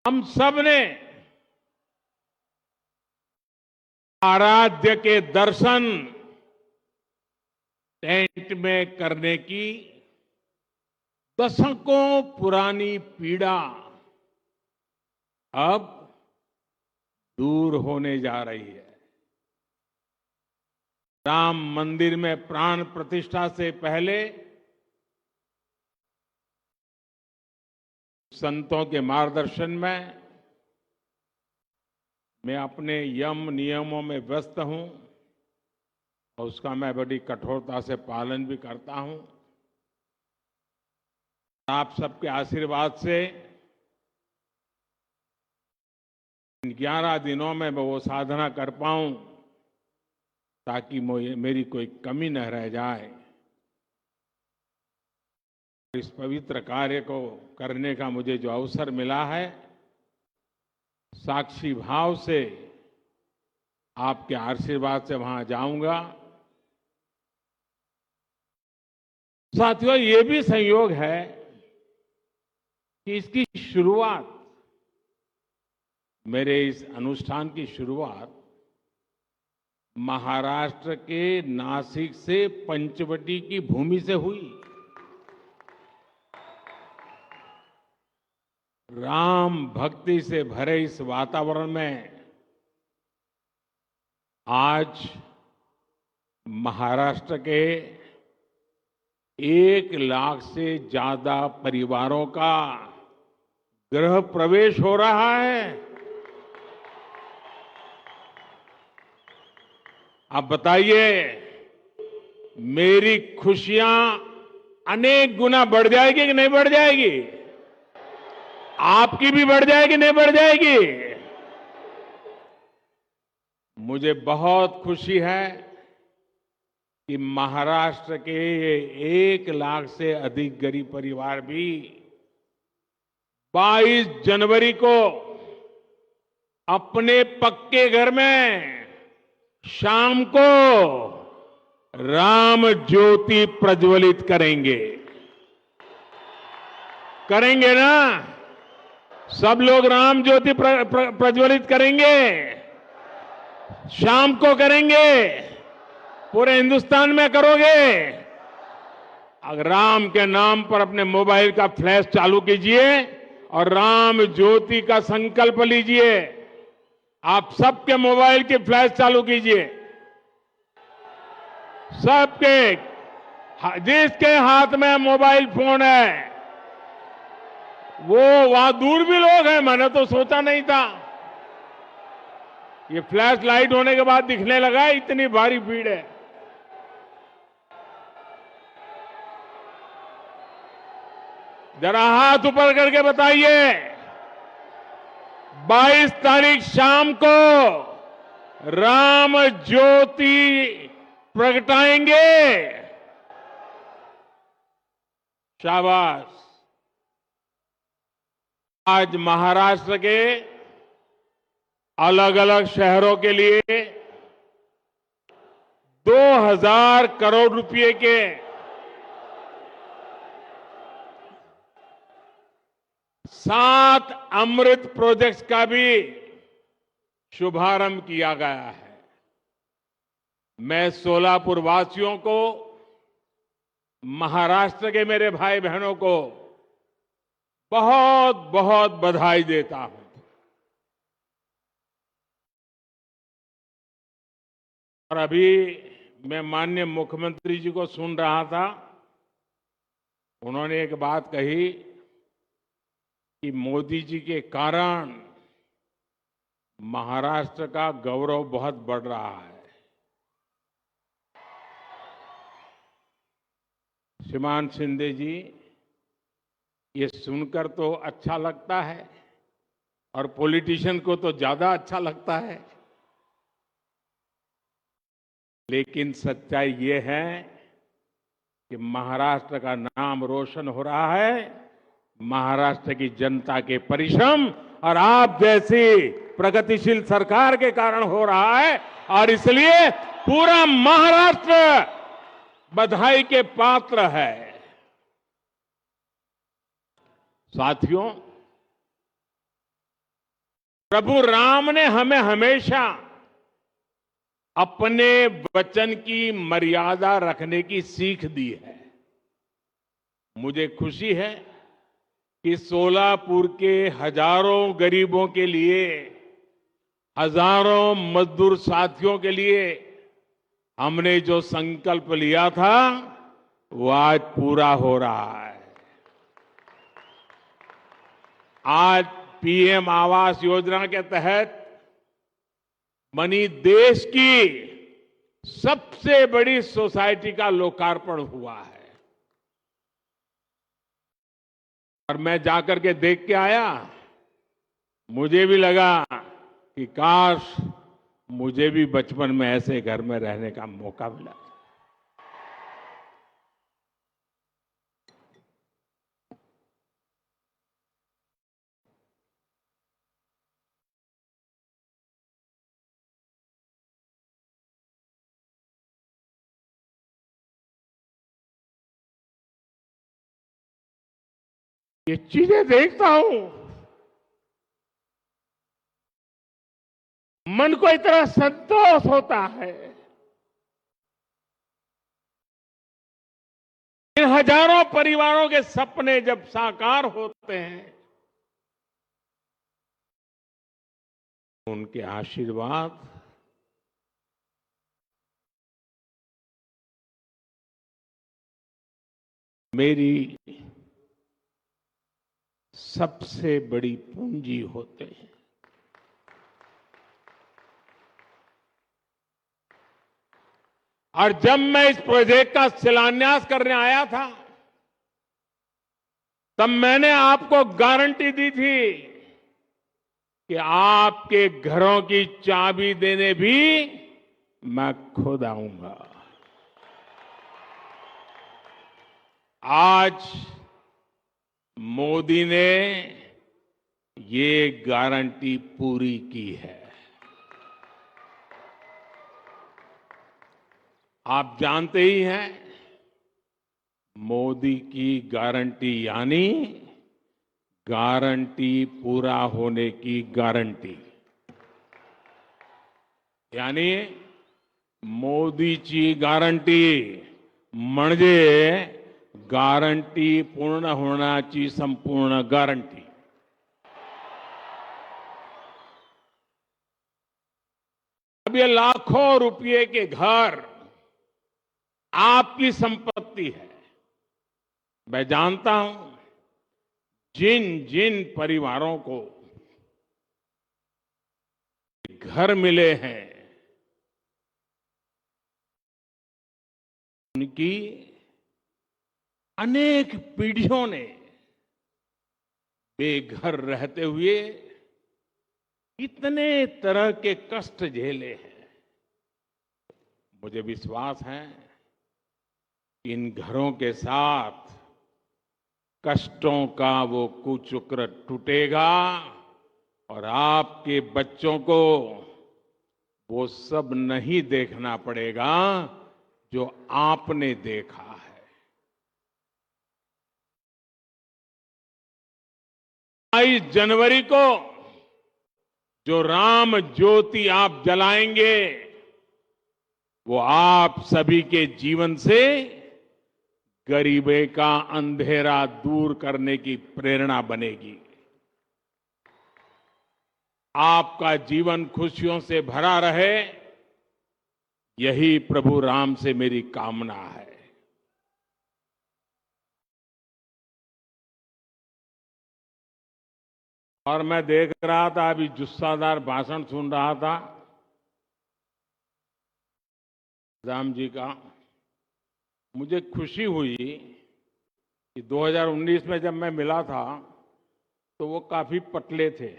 हम सब ने आराध्य के दर्शन टेंट में करने की दशकों पुरानी पीड़ा अब दूर होने जा रही है। राम मंदिर में प्राण प्रतिष्ठा से पहले संतों के मार्गदर्शन में मैं अपने यम नियमों में व्यस्त हूं और उसका मैं बड़ी कठोरता से पालन भी करता हूं। आप सबके आशीर्वाद से इन 11 दिनों में मैं वो साधना कर पाऊं ताकि मेरी कोई कमी न रह जाए। इस पवित्र कार्य को करने का मुझे जो अवसर मिला है, साक्षी भाव से आपके आशीर्वाद से वहां जाऊंगा। साथियों, ये भी संयोग है कि इसकी शुरुआत, मेरे इस अनुष्ठान की शुरुआत महाराष्ट्र के नासिक से पंचवटी की भूमि से हुई। राम भक्ति से भरे इस वातावरण में आज महाराष्ट्र के 1 लाख से ज्यादा परिवारों का गृह प्रवेश हो रहा है। आप बताइए, मेरी खुशियां अनेक गुना बढ़ जाएगी कि नहीं बढ़ जाएगी? आपकी भी बढ़ जाएगी, नहीं बढ़ जाएगी? मुझे बहुत खुशी है कि महाराष्ट्र के 1 लाख से अधिक गरीब परिवार भी 22 जनवरी को अपने पक्के घर में शाम को राम ज्योति प्रज्वलित करेंगे। करेंगे ना? सब लोग राम ज्योति प्रज्वलित करेंगे। शाम को करेंगे। पूरे हिंदुस्तान में करोगे। अगर राम के नाम पर अपने मोबाइल का फ्लैश चालू कीजिए और राम ज्योति का संकल्प लीजिए। आप सबके मोबाइल की फ्लैश चालू कीजिए। सबके, जिसके हाथ में मोबाइल फोन है वो, वहां दूर भी लोग हैं, मैंने तो सोचा नहीं था। ये फ्लैश लाइट होने के बाद दिखने लगा इतनी भारी भीड़ है। जरा हाथ ऊपर करके बताइए, 22 तारीख शाम को राम ज्योति प्रगटाएंगे। शाबाश। आज महाराष्ट्र के अलग अलग शहरों के लिए 2000 करोड़ रुपए के 7 अमृत प्रोजेक्ट्स का भी शुभारंभ किया गया है। मैं सोलापुर वासियों को, महाराष्ट्र के मेरे भाई बहनों को बहुत बहुत बधाई देता हूं। और अभी मैं माननीय मुख्यमंत्री जी को सुन रहा था, उन्होंने एक बात कही कि मोदी जी के कारण महाराष्ट्र का गौरव बहुत बढ़ रहा है। श्रीमान शिंदे जी, ये सुनकर तो अच्छा लगता है और पॉलिटिशियन को तो ज्यादा अच्छा लगता है, लेकिन सच्चाई ये है कि महाराष्ट्र का नाम रोशन हो रहा है महाराष्ट्र की जनता के परिश्रम और आप जैसी प्रगतिशील सरकार के कारण हो रहा है। और इसलिए पूरा महाराष्ट्र बधाई के पात्र है। साथियों, प्रभु राम ने हमें हमेशा अपने वचन की मर्यादा रखने की सीख दी है। मुझे खुशी है कि सोलापुर के हजारों गरीबों के लिए, हजारों मजदूर साथियों के लिए हमने जो संकल्प लिया था वो आज पूरा हो रहा है। आज पीएम आवास योजना के तहत बनी देश की सबसे बड़ी सोसाइटी का लोकार्पण हुआ है। और मैं जाकर के देख के आया, मुझे भी लगा कि काश मुझे भी बचपन में ऐसे घर में रहने का मौका मिला। ये चीजें देखता हूं, मन को इतना संतोष होता है। इन हजारों परिवारों के सपने जब साकार होते हैं, उनके आशीर्वाद मेरी सबसे बड़ी पूंजी होते हैं। और जब मैं इस प्रोजेक्ट का शिलान्यास करने आया था, तब मैंने आपको गारंटी दी थी कि आपके घरों की चाबी देने भी मैं खुद आऊंगा। आज मोदी ने ये गारंटी पूरी की है। आप जानते ही हैं, मोदी की गारंटी यानी गारंटी पूरा होने की गारंटी। यानी मोदीची गारंटी म्हणजे गारंटी पूर्ण होण्याची संपूर्ण गारंटी। अब ये लाखों रुपए के घर आपकी संपत्ति है। मैं जानता हूं जिन जिन परिवारों को घर मिले हैं उनकी अनेक पीढ़ियों ने बेघर रहते हुए इतने तरह के कष्ट झेले हैं। मुझे विश्वास है इन घरों के साथ कष्टों का वो कुचक्र टूटेगा और आपके बच्चों को वो सब नहीं देखना पड़ेगा जो आपने देखा है। 22 जनवरी को जो राम ज्योति आप जलाएंगे वो आप सभी के जीवन से गरीबी का अंधेरा दूर करने की प्रेरणा बनेगी। आपका जीवन खुशियों से भरा रहे, यही प्रभु राम से मेरी कामना है। और मैं देख रहा था, अभी जुस्सादार भाषण सुन रहा था राम जी का। मुझे खुशी हुई कि 2019 में जब मैं मिला था तो वो काफी पतले थे।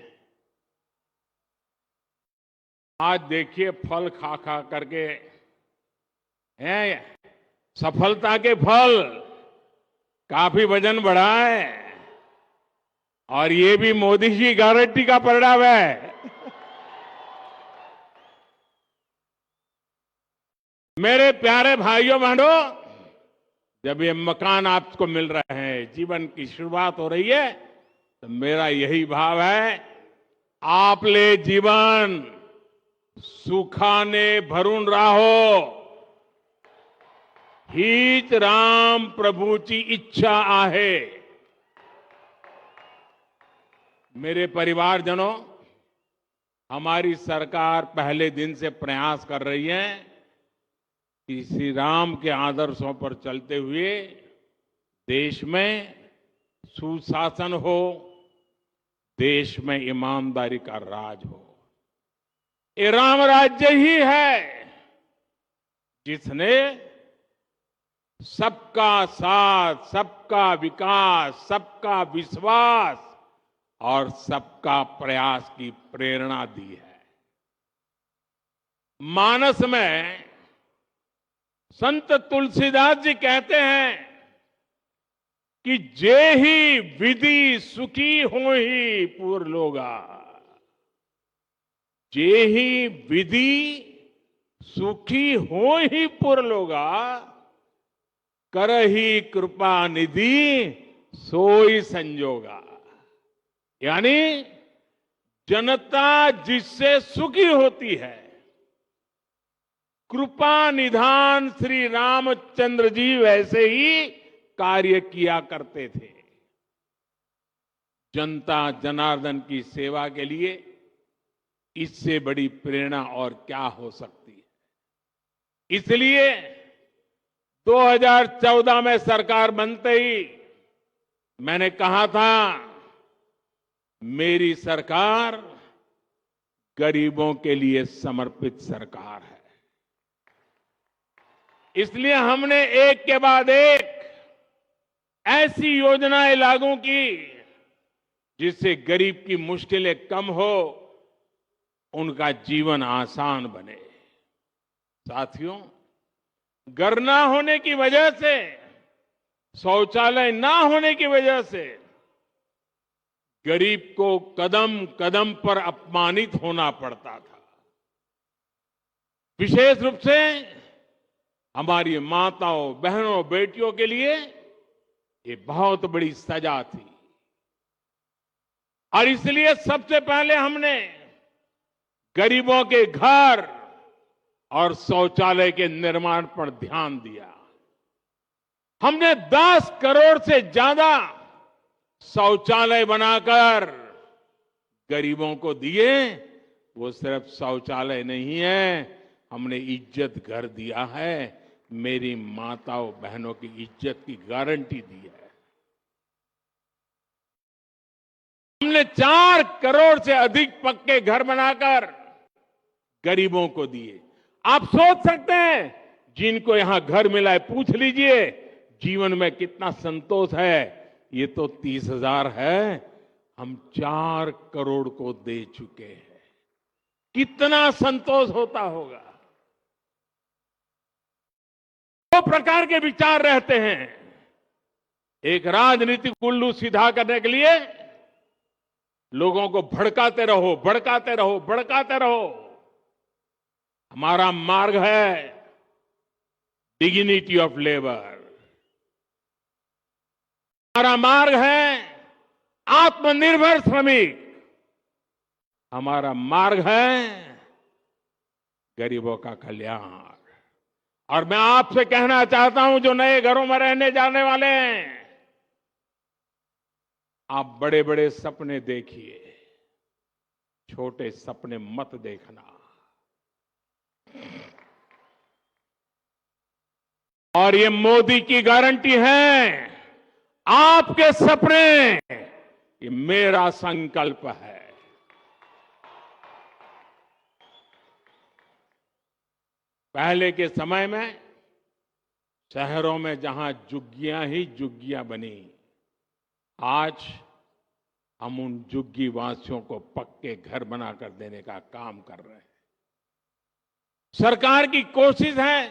आज देखिए फल खा खा करके हैं, सफलता के फल, काफी वजन बढ़ा है और ये भी मोदी जी गारंटी का परिणाम है। मेरे प्यारे भाइयों बहनों, जब ये मकान आपको मिल रहे हैं, जीवन की शुरुआत हो रही है, तो मेरा यही भाव है, आपले जीवन सुखाने भरून राहो, हीच राम प्रभूची इच्छा आहे। मेरे परिवारजनों, हमारी सरकार पहले दिन से प्रयास कर रही है कि श्री राम के आदर्शों पर चलते हुए देश में सुशासन हो, देश में ईमानदारी का राज हो। ये राम राज्य ही है जिसने सबका साथ, सबका विकास, सबका विश्वास और सबका प्रयास की प्रेरणा दी है। मानस में संत तुलसीदास जी कहते हैं कि जे ही विधि सुखी हो ही पूर लोगा, जे ही विधि सुखी हो ही पुर लोगा, कर ही कृपा निधि सोई संजोगा। यानी जनता जिससे सुखी होती है, कृपा निधान श्री रामचंद्र जी वैसे ही कार्य किया करते थे। जनता जनार्दन की सेवा के लिए इससे बड़ी प्रेरणा और क्या हो सकती है। इसलिए 2014 में सरकार बनते ही मैंने कहा था, मेरी सरकार गरीबों के लिए समर्पित सरकार है। इसलिए हमने एक के बाद एक ऐसी योजनाएं लागू की जिससे गरीब की मुश्किलें कम हो, उनका जीवन आसान बने। साथियों, घर ना होने की वजह से शौचालय ना होने की वजह से गरीब को कदम कदम पर अपमानित होना पड़ता था। विशेष रूप से हमारी माताओं, बहनों, बेटियों के लिए ये बहुत बड़ी सजा थी और इसलिए सबसे पहले हमने गरीबों के घर और शौचालय के निर्माण पर ध्यान दिया। हमने 10 करोड़ से ज्यादा शौचालय बनाकर गरीबों को दिए। वो सिर्फ शौचालय नहीं है, हमने इज्जत घर दिया है, मेरी माताओं बहनों की इज्जत की गारंटी दी है। हमने 4 करोड़ से अधिक पक्के घर बनाकर गरीबों को दिए। आप सोच सकते हैं, जिनको यहां घर मिला है पूछ लीजिए जीवन में कितना संतोष है। ये तो 30,000 है, हम 4 करोड़ को दे चुके हैं। कितना संतोष होता होगा। 2 प्रकार के विचार रहते हैं। एक राजनीतिक उल्लू सीधा करने के लिए लोगों को भड़काते रहो, भड़काते रहो, भड़काते रहो। हमारा मार्ग है डिग्निटी ऑफ लेबर, हमारा मार्ग है आत्मनिर्भर श्रमिक, हमारा मार्ग है गरीबों का कल्याण। और मैं आपसे कहना चाहता हूं, जो नए घरों में रहने जाने वाले हैं, आप बड़े बड़े सपने देखिए, छोटे सपने मत देखना। और ये मोदी की गारंटी है, आपके सपने, ये मेरा संकल्प है। पहले के समय में शहरों में जहां झुग्गियां ही झुग्गियां बनी, आज हम उन झुग्गी वासियों को पक्के घर बनाकर देने का काम कर रहे हैं। सरकार की कोशिश है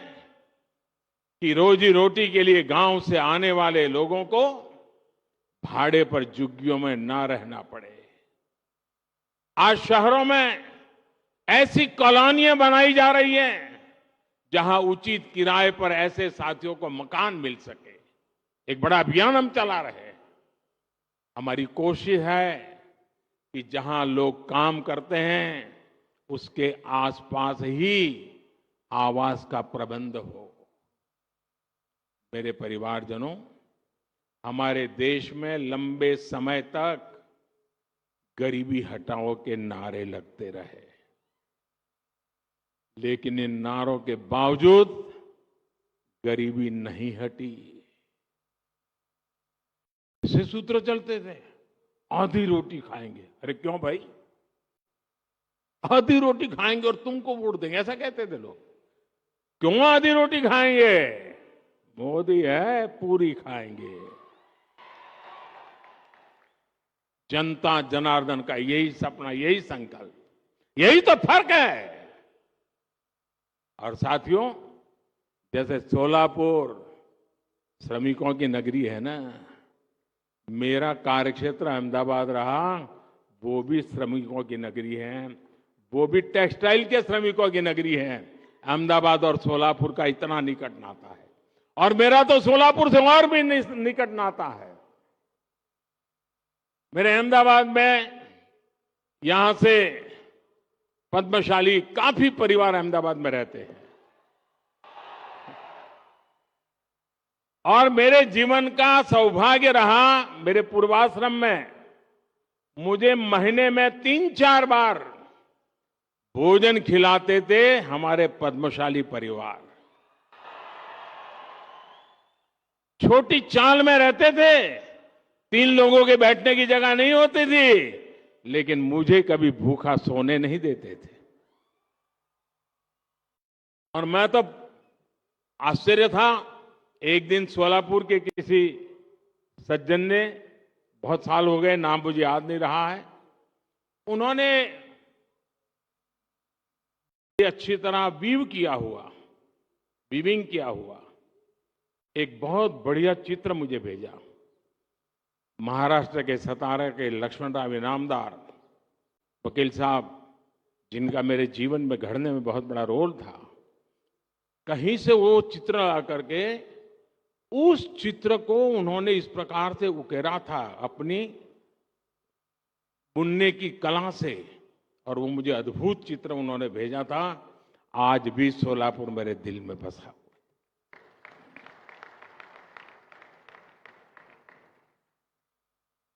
कि रोजी रोटी के लिए गांव से आने वाले लोगों को भाड़े पर झुग्गियों में ना रहना पड़े। आज शहरों में ऐसी कॉलोनियां बनाई जा रही हैं जहां उचित किराए पर ऐसे साथियों को मकान मिल सके। एक बड़ा अभियान हम चला रहे हैं। हमारी कोशिश है कि जहां लोग काम करते हैं उसके आसपास ही आवास का प्रबंध हो। मेरे परिवारजनों, हमारे देश में लंबे समय तक गरीबी हटाओ के नारे लगते रहे, लेकिन इन नारों के बावजूद गरीबी नहीं हटी। ऐसे सूत्र चलते थे, आधी रोटी खाएंगे। अरे क्यों भाई, आधी रोटी खाएंगे और तुमको वोट देंगे, ऐसा कहते थे लोग। क्यों आधी रोटी खाएंगे, मोदी है पूरी खाएंगे। जनता जनार्दन का यही सपना, यही संकल्प, यही तो फर्क है। और साथियों, जैसे सोलापुर श्रमिकों की नगरी है ना, मेरा कार्यक्षेत्र अहमदाबाद रहा, वो भी श्रमिकों की नगरी है, वो भी टेक्सटाइल के श्रमिकों की नगरी है। अहमदाबाद और सोलापुर का इतना निकट नाता है, और मेरा तो सोलापुर से और भी निकट नाता है। मेरे अहमदाबाद में यहां से पद्मशाली काफी परिवार अहमदाबाद में रहते हैं, और मेरे जीवन का सौभाग्य रहा, मेरे पूर्वाश्रम में मुझे महीने में 3-4 बार भोजन खिलाते थे हमारे पद्मशाली परिवार। छोटी चाल में रहते थे, 3 लोगों के बैठने की जगह नहीं होती थी, लेकिन मुझे कभी भूखा सोने नहीं देते थे। और मैं तो आश्चर्य था, एक दिन सोलापुर के किसी सज्जन ने, बहुत साल हो गए, नाम मुझे याद नहीं रहा है, उन्होंने अच्छी तरह वीविंग किया हुआ एक बहुत बढ़िया चित्र मुझे भेजा। महाराष्ट्र के सतारा के लक्ष्मणराव इनामदार वकील साहब, जिनका मेरे जीवन में घड़ने में बहुत बड़ा रोल था, कहीं से वो चित्र आकर के उस चित्र को उन्होंने इस प्रकार से उकेरा था अपनी बुनने की कला से, और वो मुझे अद्भुत चित्र उन्होंने भेजा था। आज भी सोलापुर मेरे दिल में बसा हुआ।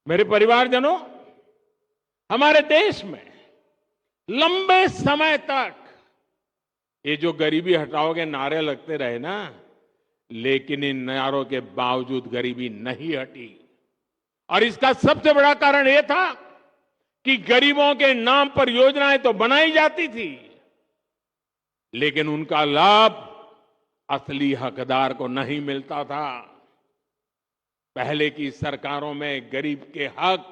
मेरे परिवारजनों, हमारे देश में लंबे समय तक ये जो गरीबी हटाओगे नारे लगते रहे ना, लेकिन इन नारों के बावजूद गरीबी नहीं हटी। और इसका सबसे बड़ा कारण यह था कि गरीबों के नाम पर योजनाएं तो बनाई जाती थी, लेकिन उनका लाभ असली हकदार को नहीं मिलता था। पहले की सरकारों में गरीब के हक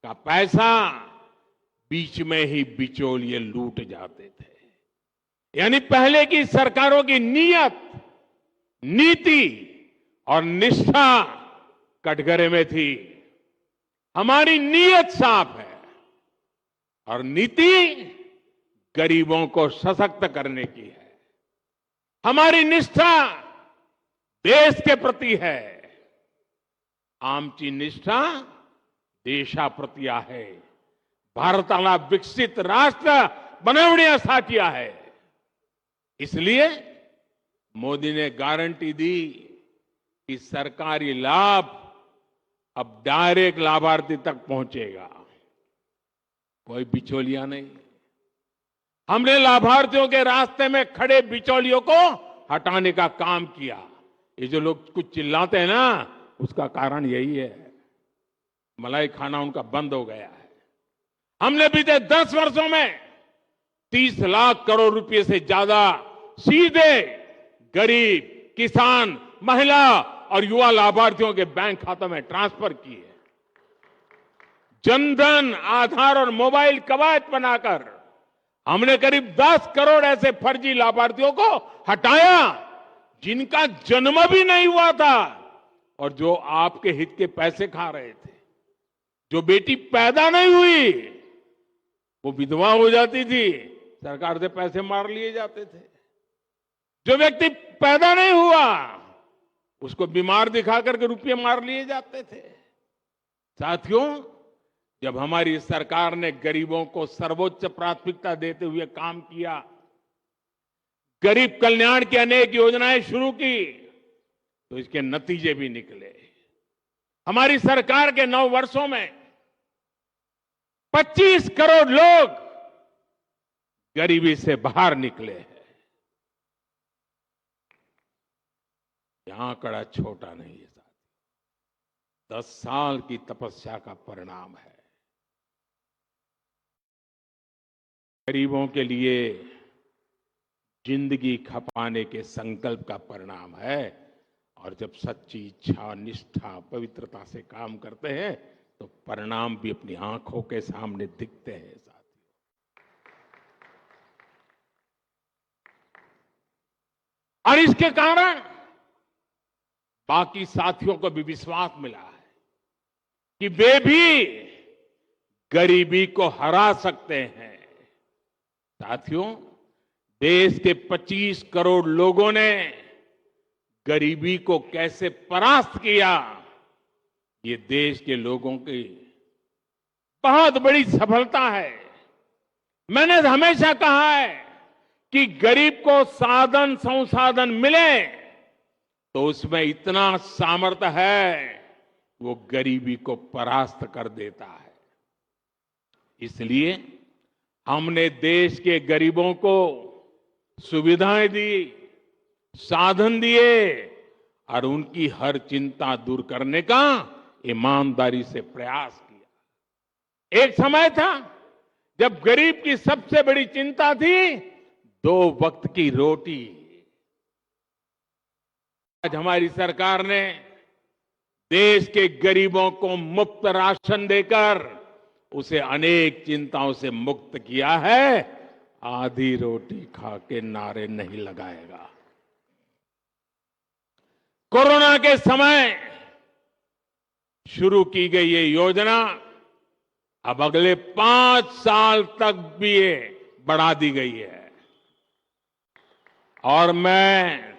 का पैसा बीच में ही बिचौलिए लूट जाते थे। यानी पहले की सरकारों की नीयत, नीति और निष्ठा कटघरे में थी। हमारी नीयत साफ है और नीति गरीबों को सशक्त करने की है। हमारी निष्ठा देश के प्रति है। आमची निष्ठा देशाप्रती आहे। भारताला विकसित राष्ट्र बनवण्यासाठी आहे। इसलिए मोदी ने गारंटी दी कि सरकारी लाभ अब डायरेक्ट लाभार्थी तक पहुंचेगा, कोई बिचौलिया नहीं। हमने लाभार्थियों के रास्ते में खड़े बिचौलियों को हटाने का काम किया। ये जो लोग कुछ चिल्लाते हैं ना, उसका कारण यही है। मलाई खाना उनका बंद हो गया है। हमने बीते 10 वर्षों में 30 लाख करोड़ रुपए से ज्यादा सीधे गरीब, किसान, महिला और युवा लाभार्थियों के बैंक खातों में ट्रांसफर किए। जनधन, आधार और मोबाइल कवच बनाकर हमने करीब 10 करोड़ ऐसे फर्जी लाभार्थियों को हटाया जिनका जन्म भी नहीं हुआ था और जो आपके हित के पैसे खा रहे थे। जो बेटी पैदा नहीं हुई वो विधवा हो जाती थी, सरकार से पैसे मार लिए जाते थे। जो व्यक्ति पैदा नहीं हुआ उसको बीमार दिखा करके रुपये मार लिए जाते थे। साथियों, जब हमारी सरकार ने गरीबों को सर्वोच्च प्राथमिकता देते हुए काम किया, गरीब कल्याण की अनेक योजनाएं शुरू की, तो इसके नतीजे भी निकले। हमारी सरकार के 9 वर्षों में 25 करोड़ लोग गरीबी से बाहर निकले हैं। यह आंकड़ा छोटा नहीं है साथ, 10 साल की तपस्या का परिणाम है। गरीबों के लिए जिंदगी खपाने के संकल्प का परिणाम है। और जब सच्ची इच्छा, निष्ठा, पवित्रता से काम करते हैं तो परिणाम भी अपनी आंखों के सामने दिखते हैं साथियों। और इसके कारण बाकी साथियों को भी विश्वास मिला है कि वे भी गरीबी को हरा सकते हैं। साथियों, देश के 25 करोड़ लोगों ने गरीबी को कैसे परास्त किया, ये देश के लोगों की बहुत बड़ी सफलता है। मैंने हमेशा कहा है कि गरीब को साधन संसाधन मिले तो उसमें इतना सामर्थ्य है, वो गरीबी को परास्त कर देता है। इसलिए हमने देश के गरीबों को सुविधाएं दी, साधन दिए और उनकी हर चिंता दूर करने का ईमानदारी से प्रयास किया। एक समय था जब गरीब की सबसे बड़ी चिंता थी 2 वक्त की रोटी। आज हमारी सरकार ने देश के गरीबों को मुफ्त राशन देकर उसे अनेक चिंताओं से मुक्त किया है। आधी रोटी खा के नारे नहीं लगाएगा। कोरोना के समय शुरू की गई ये योजना अब अगले 5 साल तक भी ये बढ़ा दी गई है। और मैं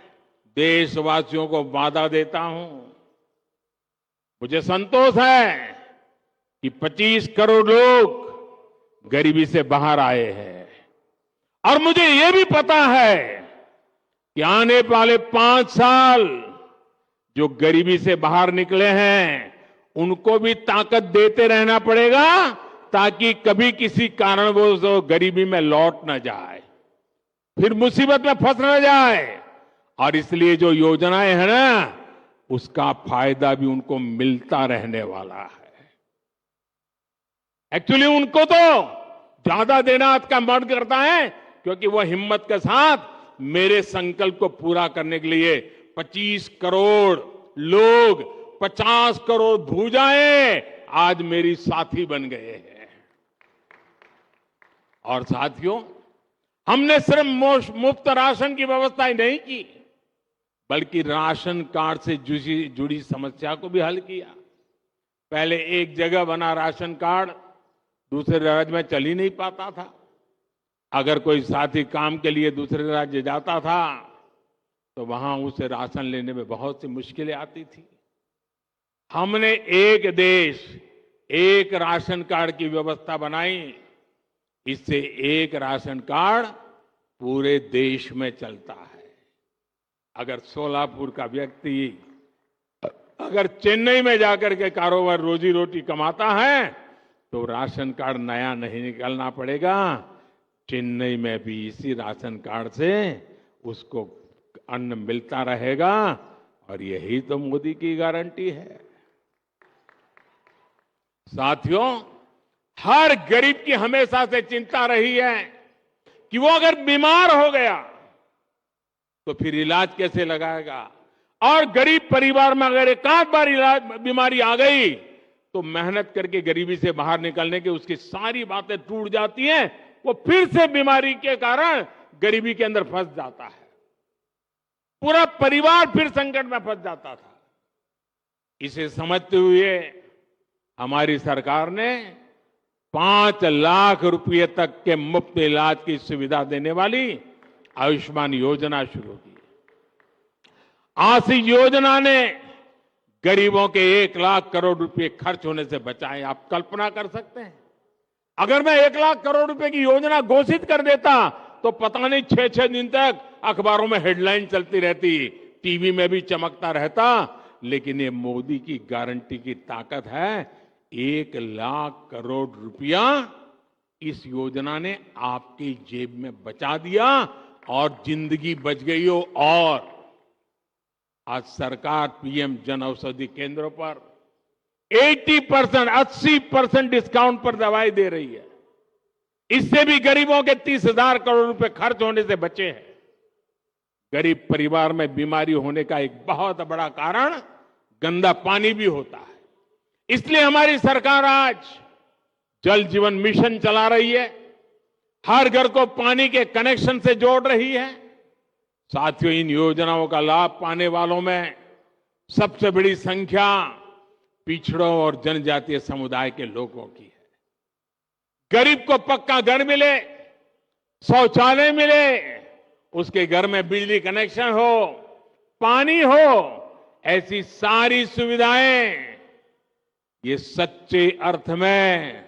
देशवासियों को वादा देता हूं, मुझे संतोष है कि 25 करोड़ लोग गरीबी से बाहर आए हैं और मुझे ये भी पता है कि आने वाले 5 साल जो गरीबी से बाहर निकले हैं उनको भी ताकत देते रहना पड़ेगा ताकि कभी किसी कारणवश वो गरीबी में लौट न जाए, फिर मुसीबत में फंस न जाए। और इसलिए जो योजनाएं हैं ना, उसका फायदा भी उनको मिलता रहने वाला है। एक्चुअली उनको तो ज्यादा देना का मन करता है क्योंकि वो हिम्मत के साथ मेरे संकल्प को पूरा करने के लिए 25 करोड़ लोग, 50 करोड़ भुजाएं आज मेरी साथी बन गए हैं। और साथियों, हमने सिर्फ मुफ्त राशन की व्यवस्था ही नहीं की, बल्कि राशन कार्ड से जुड़ी समस्या को भी हल किया। पहले एक जगह बना राशन कार्ड दूसरे राज्य में चल ही नहीं पाता था। अगर कोई साथी काम के लिए दूसरे राज्य जाता था तो वहां उसे राशन लेने में बहुत सी मुश्किलें आती थी। हमने एक देश एक राशन कार्ड की व्यवस्था बनाई। इससे एक राशन कार्ड पूरे देश में चलता है। अगर सोलापुर का व्यक्ति अगर चेन्नई में जाकर के कारोबार रोजी रोटी कमाता है तो राशन कार्ड नया नहीं निकालना पड़ेगा, चेन्नई में भी इसी राशन कार्ड से उसको अन्न मिलता रहेगा। और यही तो मोदी की गारंटी है। साथियों, हर गरीब की हमेशा से चिंता रही है कि वो अगर बीमार हो गया तो फिर इलाज कैसे लगाएगा। और गरीब परिवार में अगर एक आध बार बीमारी आ गई तो मेहनत करके गरीबी से बाहर निकलने की उसकी सारी बातें टूट जाती हैं। वो फिर से बीमारी के कारण गरीबी के अंदर फंस जाता है। पूरा परिवार फिर संकट में फंस जाता था। इसे समझते हुए हमारी सरकार ने 5 लाख रुपए तक के मुफ्त इलाज की सुविधा देने वाली आयुष्मान योजना शुरू की। आज इस योजना ने गरीबों के 1 लाख करोड़ रुपए खर्च होने से बचाए। आप कल्पना कर सकते हैं, अगर मैं 1 लाख करोड़ रुपए की योजना घोषित कर देता तो पता नहीं 6-6 दिन तक अखबारों में हेडलाइन चलती रहती, टीवी में भी चमकता रहता। लेकिन ये मोदी की गारंटी की ताकत है। 1 लाख करोड़ रुपया इस योजना ने आपकी जेब में बचा दिया और जिंदगी बच गई हो। और आज सरकार पीएम जन औषधि केंद्रों पर 80% डिस्काउंट पर दवाई दे रही है। इससे भी गरीबों के 30,000 करोड़ रुपए खर्च होने से बचे हैं। गरीब परिवार में बीमारी होने का एक बहुत बड़ा कारण गंदा पानी भी होता है। इसलिए हमारी सरकार आज जल जीवन मिशन चला रही है, हर घर को पानी के कनेक्शन से जोड़ रही है। साथियों, इन योजनाओं का लाभ पाने वालों में सबसे बड़ी संख्या पिछड़ों और जनजातीय समुदाय के लोगों की है। गरीब को पक्का घर मिले, शौचालय मिले, उसके घर में बिजली कनेक्शन हो, पानी हो, ऐसी सारी सुविधाएं ये सच्चे अर्थ में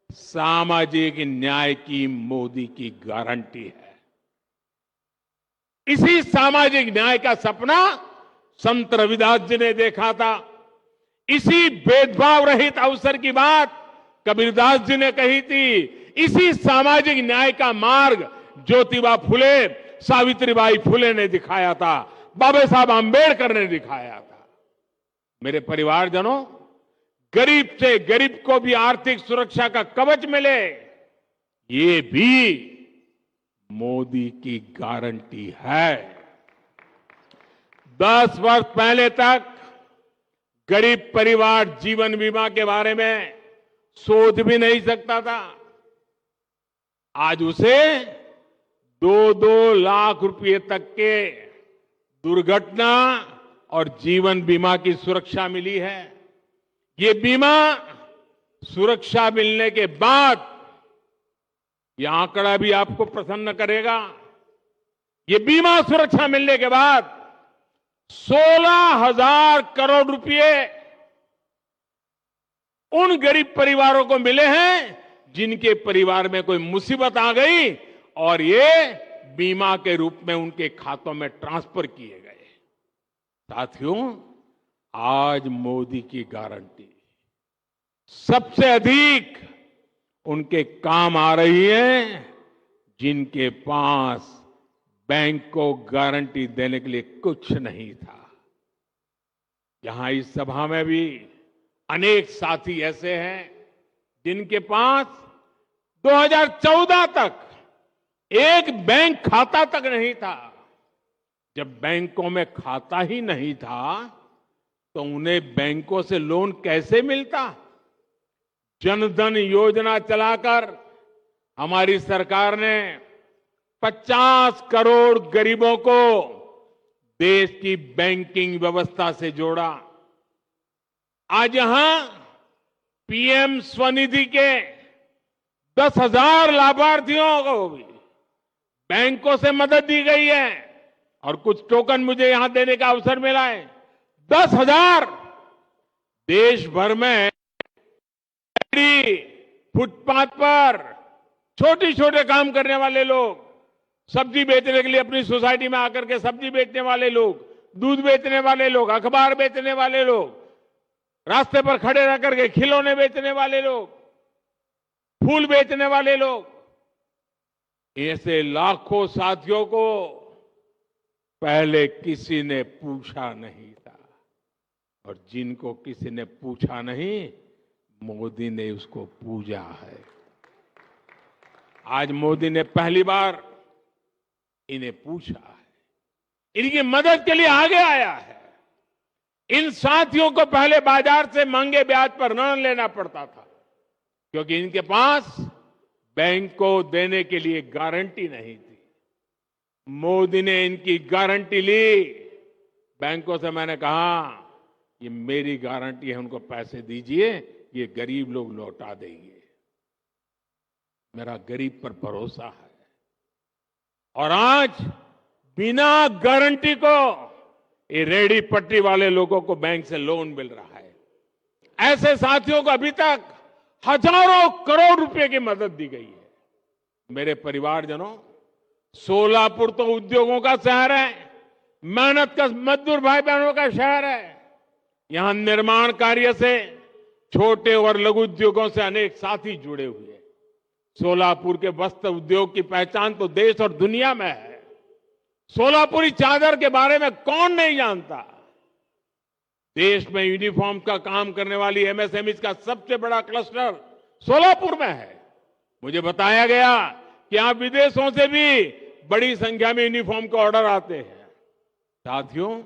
सामाजिक न्याय की मोदी की गारंटी है। इसी सामाजिक न्याय का सपना संत रविदास जी ने देखा था। इसी भेदभाव रहित अवसर की बात कबीरदास जी ने कही थी। इसी सामाजिक न्याय का मार्ग ज्योतिबा फुले, सावित्रीबाई फुले ने दिखाया था, बाबा साहब आंबेडकर ने दिखाया था। मेरे परिवारजनों, गरीब से गरीब को भी आर्थिक सुरक्षा का कवच मिले, ये भी मोदी की गारंटी है। 10 वर्ष पहले तक गरीब परिवार जीवन बीमा के बारे में सोच भी नहीं सकता था। आज उसे 2-2 लाख रुपए तक के दुर्घटना और जीवन बीमा की सुरक्षा मिली है। ये बीमा सुरक्षा मिलने के बाद, यह आंकड़ा भी आपको प्रसन्न करेगा, ये बीमा सुरक्षा मिलने के बाद 16,000 करोड़ रुपए उन गरीब परिवारों को मिले हैं जिनके परिवार में कोई मुसीबत आ गई और ये बीमा के रूप में उनके खातों में ट्रांसफर किए गए। साथियों, आज मोदी की गारंटी सबसे अधिक उनके काम आ रही है जिनके पास बैंक को गारंटी देने के लिए कुछ नहीं था। यहां इस सभा में भी अनेक साथी ऐसे हैं जिनके पास 2014 तक एक बैंक खाता तक नहीं था। जब बैंकों में खाता ही नहीं था तो उन्हें बैंकों से लोन कैसे मिलता? जनधन योजना चलाकर हमारी सरकार ने 50 करोड़ गरीबों को देश की बैंकिंग व्यवस्था से जोड़ा। आज यहां पीएम स्वनिधि के 10,000 लाभार्थियों को भी बैंकों से मदद दी गई है और कुछ टोकन मुझे यहां देने का अवसर मिला है। 10,000 देश भर में फुटपाथ पर छोटे छोटे काम करने वाले लोग, सब्जी बेचने के लिए अपनी सोसाइटी में आकर के सब्जी बेचने वाले लोग, दूध बेचने वाले लोग, अखबार बेचने वाले लोग, रास्ते पर खड़े रह करके खिलौने बेचने वाले लोग, फूल बेचने वाले लोग, ऐसे लाखों साथियों को पहले किसी ने पूछा नहीं था और जिनको किसी ने पूछा नहीं, मोदी ने उसको पूजा है। आज मोदी ने पहली बार इन्हें पूछा है, इनकी मदद के लिए आगे आया है। इन साथियों को पहले बाजार से महंगे ब्याज पर ऋण लेना पड़ता था क्योंकि इनके पास बैंक को देने के लिए गारंटी नहीं थी। मोदी ने इनकी गारंटी ली। बैंकों से मैंने कहा, ये मेरी गारंटी है, उनको पैसे दीजिए, ये गरीब लोग लौटा देंगे। मेरा गरीब पर भरोसा है। और आज बिना गारंटी को ये रेहड़ी पट्टी वाले लोगों को बैंक से लोन मिल रहा है। ऐसे साथियों को अभी तक हजारों करोड़ रुपए की मदद दी गई है। मेरे परिवारजनों, सोलापुर तो उद्योगों का शहर है, मेहनत का मजदूर भाई बहनों का शहर है। यहां निर्माण कार्य से, छोटे और लघु उद्योगों से अनेक साथी जुड़े हुए हैं। सोलापुर के वस्त्र उद्योग की पहचान तो देश और दुनिया में है। सोलापुरी चादर के बारे में कौन नहीं जानता? देश में यूनिफॉर्म का काम करने वाली एमएसएमई का सबसे बड़ा क्लस्टर सोलापुर में है। मुझे बताया गया कि यहां विदेशों से भी बड़ी संख्या में यूनिफॉर्म के ऑर्डर आते हैं। साथियों,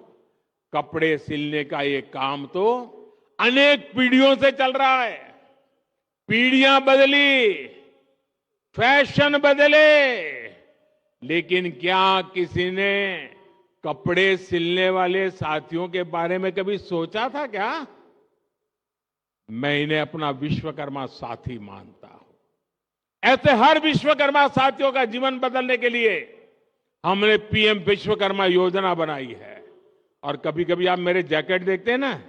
कपड़े सिलने का ये काम तो अनेक पीढ़ियों से चल रहा है। पीढ़ियां बदली, फैशन बदले, लेकिन क्या किसी ने कपड़े सिलने वाले साथियों के बारे में कभी सोचा था क्या? मैं इन्हें अपना विश्वकर्मा साथी मानता हूं। ऐसे हर विश्वकर्मा साथियों का जीवन बदलने के लिए हमने पीएम विश्वकर्मा योजना बनाई है। और कभी कभी आप मेरे जैकेट देखते हैं ना,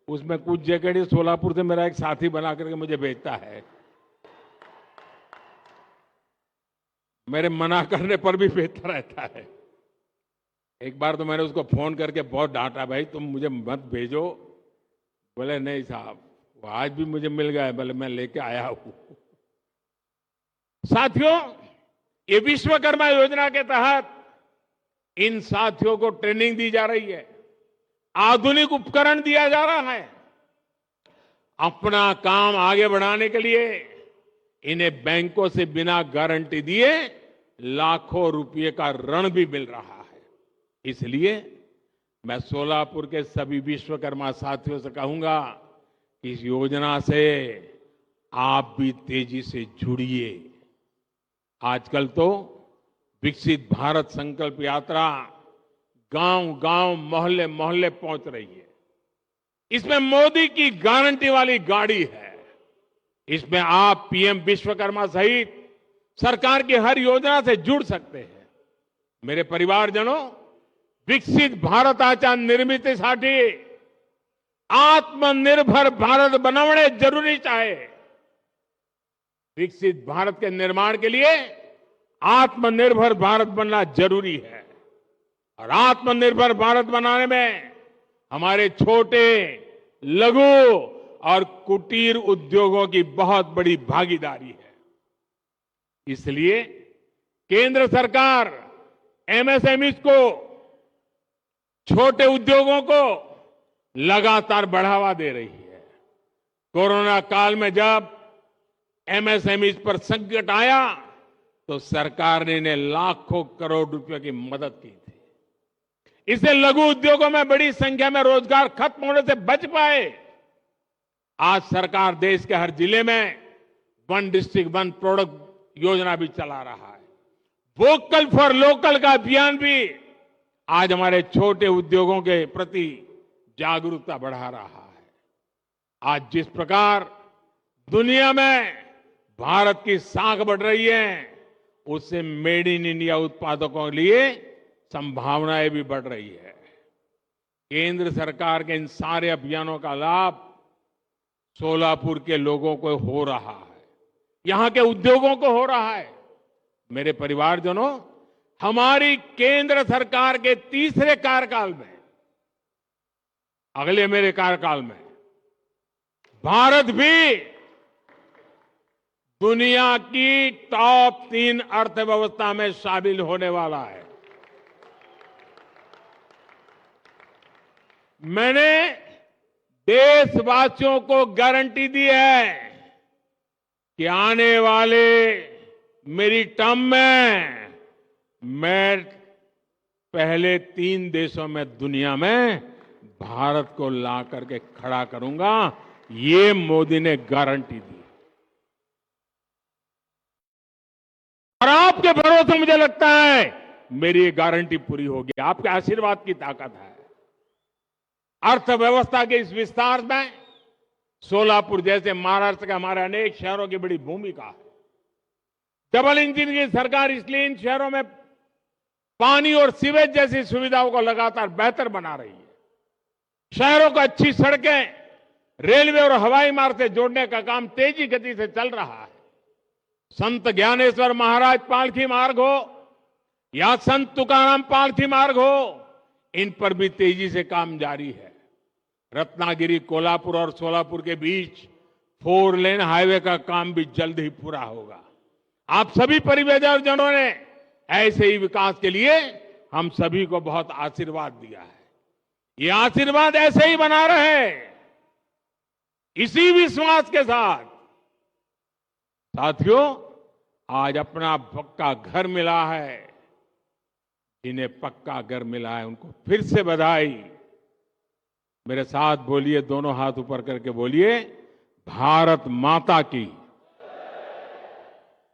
उसमें कुछ जैकेट सोलापुर से मेरा एक साथी बना करके मुझे भेजता है। मेरे मना करने पर भी भेजता रहता है। एक बार तो मैंने उसको फोन करके बहुत डांटा, भाई तुम मुझे मत भेजो। बोले नहीं साहब, वो आज भी मुझे मिल गया है, बोले मैं लेके आया हूं। साथियों, ये विश्वकर्मा योजना के तहत इन साथियों को ट्रेनिंग दी जा रही है, आधुनिक उपकरण दिया जा रहा है। अपना काम आगे बढ़ाने के लिए इन्हें बैंकों से बिना गारंटी दिए लाखों रुपए का ऋण भी मिल रहा है। इसलिए मैं सोलापुर के सभी विश्वकर्मा साथियों से कहूंगा कि इस योजना से आप भी तेजी से जुड़िए। आजकल तो विकसित भारत संकल्प यात्रा गांव गांव मोहल्ले मोहल्ले पहुंच रही है। इसमें मोदी की गारंटी वाली गाड़ी है। इसमें आप पीएम विश्वकर्मा सहित सरकार की हर योजना से जुड़ सकते हैं। मेरे परिवारजनों, विकसित भारताच्या निर्मितीसाठी आत्मनिर्भर भारत बनवणे जरूरीच आहे। विकसित भारत के निर्माण के लिए आत्मनिर्भर भारत बनना जरूरी है और आत्मनिर्भर भारत बनाने में हमारे छोटे, लघु और कुटीर उद्योगों की बहुत बड़ी भागीदारी है। इसलिए केंद्र सरकार एमएसएमईज को, छोटे उद्योगों को लगातार बढ़ावा दे रही है। कोरोना काल में जब एमएसएमईज पर संकट आया तो सरकार ने इन्हें लाखों करोड़ रुपए की मदद की थी। इससे लघु उद्योगों में बड़ी संख्या में रोजगार खत्म होने से बच पाए। आज सरकार देश के हर जिले में वन डिस्ट्रिक्ट वन प्रोडक्ट योजना भी चला रहा है। वोकल फॉर लोकल का अभियान भी आज हमारे छोटे उद्योगों के प्रति जागरूकता बढ़ा रहा है। आज जिस प्रकार दुनिया में भारत की साख बढ़ रही है, उससे मेड इन इंडिया उत्पादकों के लिए संभावनाएं भी बढ़ रही है। केंद्र सरकार के इन सारे अभियानों का लाभ सोलापुर के लोगों को हो रहा है, यहां के उद्योगों को हो रहा है। मेरे परिवारजनों, हमारी केंद्र सरकार के तीसरे कार्यकाल में, अगले मेरे कार्यकाल में, भारत भी दुनिया की टॉप 3 अर्थव्यवस्था में शामिल होने वाला है। मैंने देशवासियों को गारंटी दी है कि आने वाले मेरी टर्म में मैं पहले 3 देशों में दुनिया में भारत को ला करके खड़ा करूंगा। ये मोदी ने गारंटी दी और आपके भरोसे मुझे लगता है मेरी ये गारंटी पूरी होगी। आपके आशीर्वाद की ताकत है। अर्थव्यवस्था के इस विस्तार में सोलापुर जैसे महाराष्ट्र के हमारे अनेक शहरों की बड़ी भूमिका है। डबल इंजन की सरकार इसलिए इन शहरों में पानी और सीवेज जैसी सुविधाओं को लगातार बेहतर बना रही है। शहरों को अच्छी सड़कें, रेलवे और हवाई मार्ग से जोड़ने का काम तेजी गति से चल रहा है। संत ज्ञानेश्वर महाराज पालकी मार्ग हो या संत तुकाराम पालकी मार्ग हो, इन पर भी तेजी से काम जारी है। रत्नागिरी, कोल्हापुर और सोलापुर के बीच 4 लेन हाईवे का काम भी जल्द ही पूरा होगा। आप सभी परिवारजनों ने ऐसे ही विकास के लिए हम सभी को बहुत आशीर्वाद दिया है। ये आशीर्वाद ऐसे ही बना रहे। इसी विश्वास के साथ साथियों, आज अपना पक्का घर मिला है। जिन्हें पक्का घर मिला है उनको फिर से बधाई। मेरे साथ बोलिए, दोनों हाथ ऊपर करके बोलिए, भारत माता की।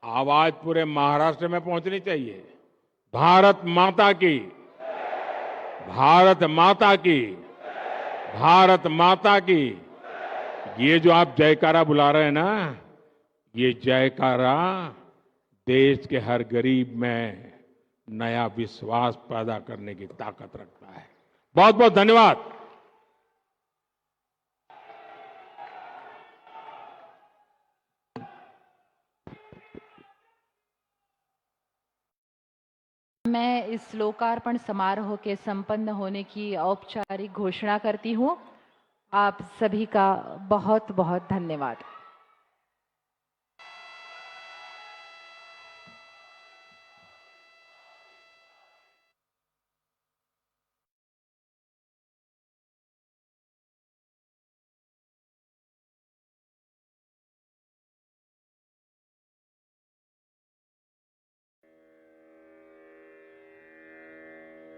आवाज पूरे महाराष्ट्र में पहुंचनी चाहिए। भारत माता की, भारत माता की, भारत माता की। ये जो आप जयकारा बुला रहे हैं ना, ये जयकारा देश के हर गरीब में नया विश्वास पैदा करने की ताकत रखता है। बहुत बहुत धन्यवाद। मैं इस लोकार्पण समारोह के संपन्न होने की औपचारिक घोषणा करती हूँ। आप सभी का बहुत बहुत धन्यवाद।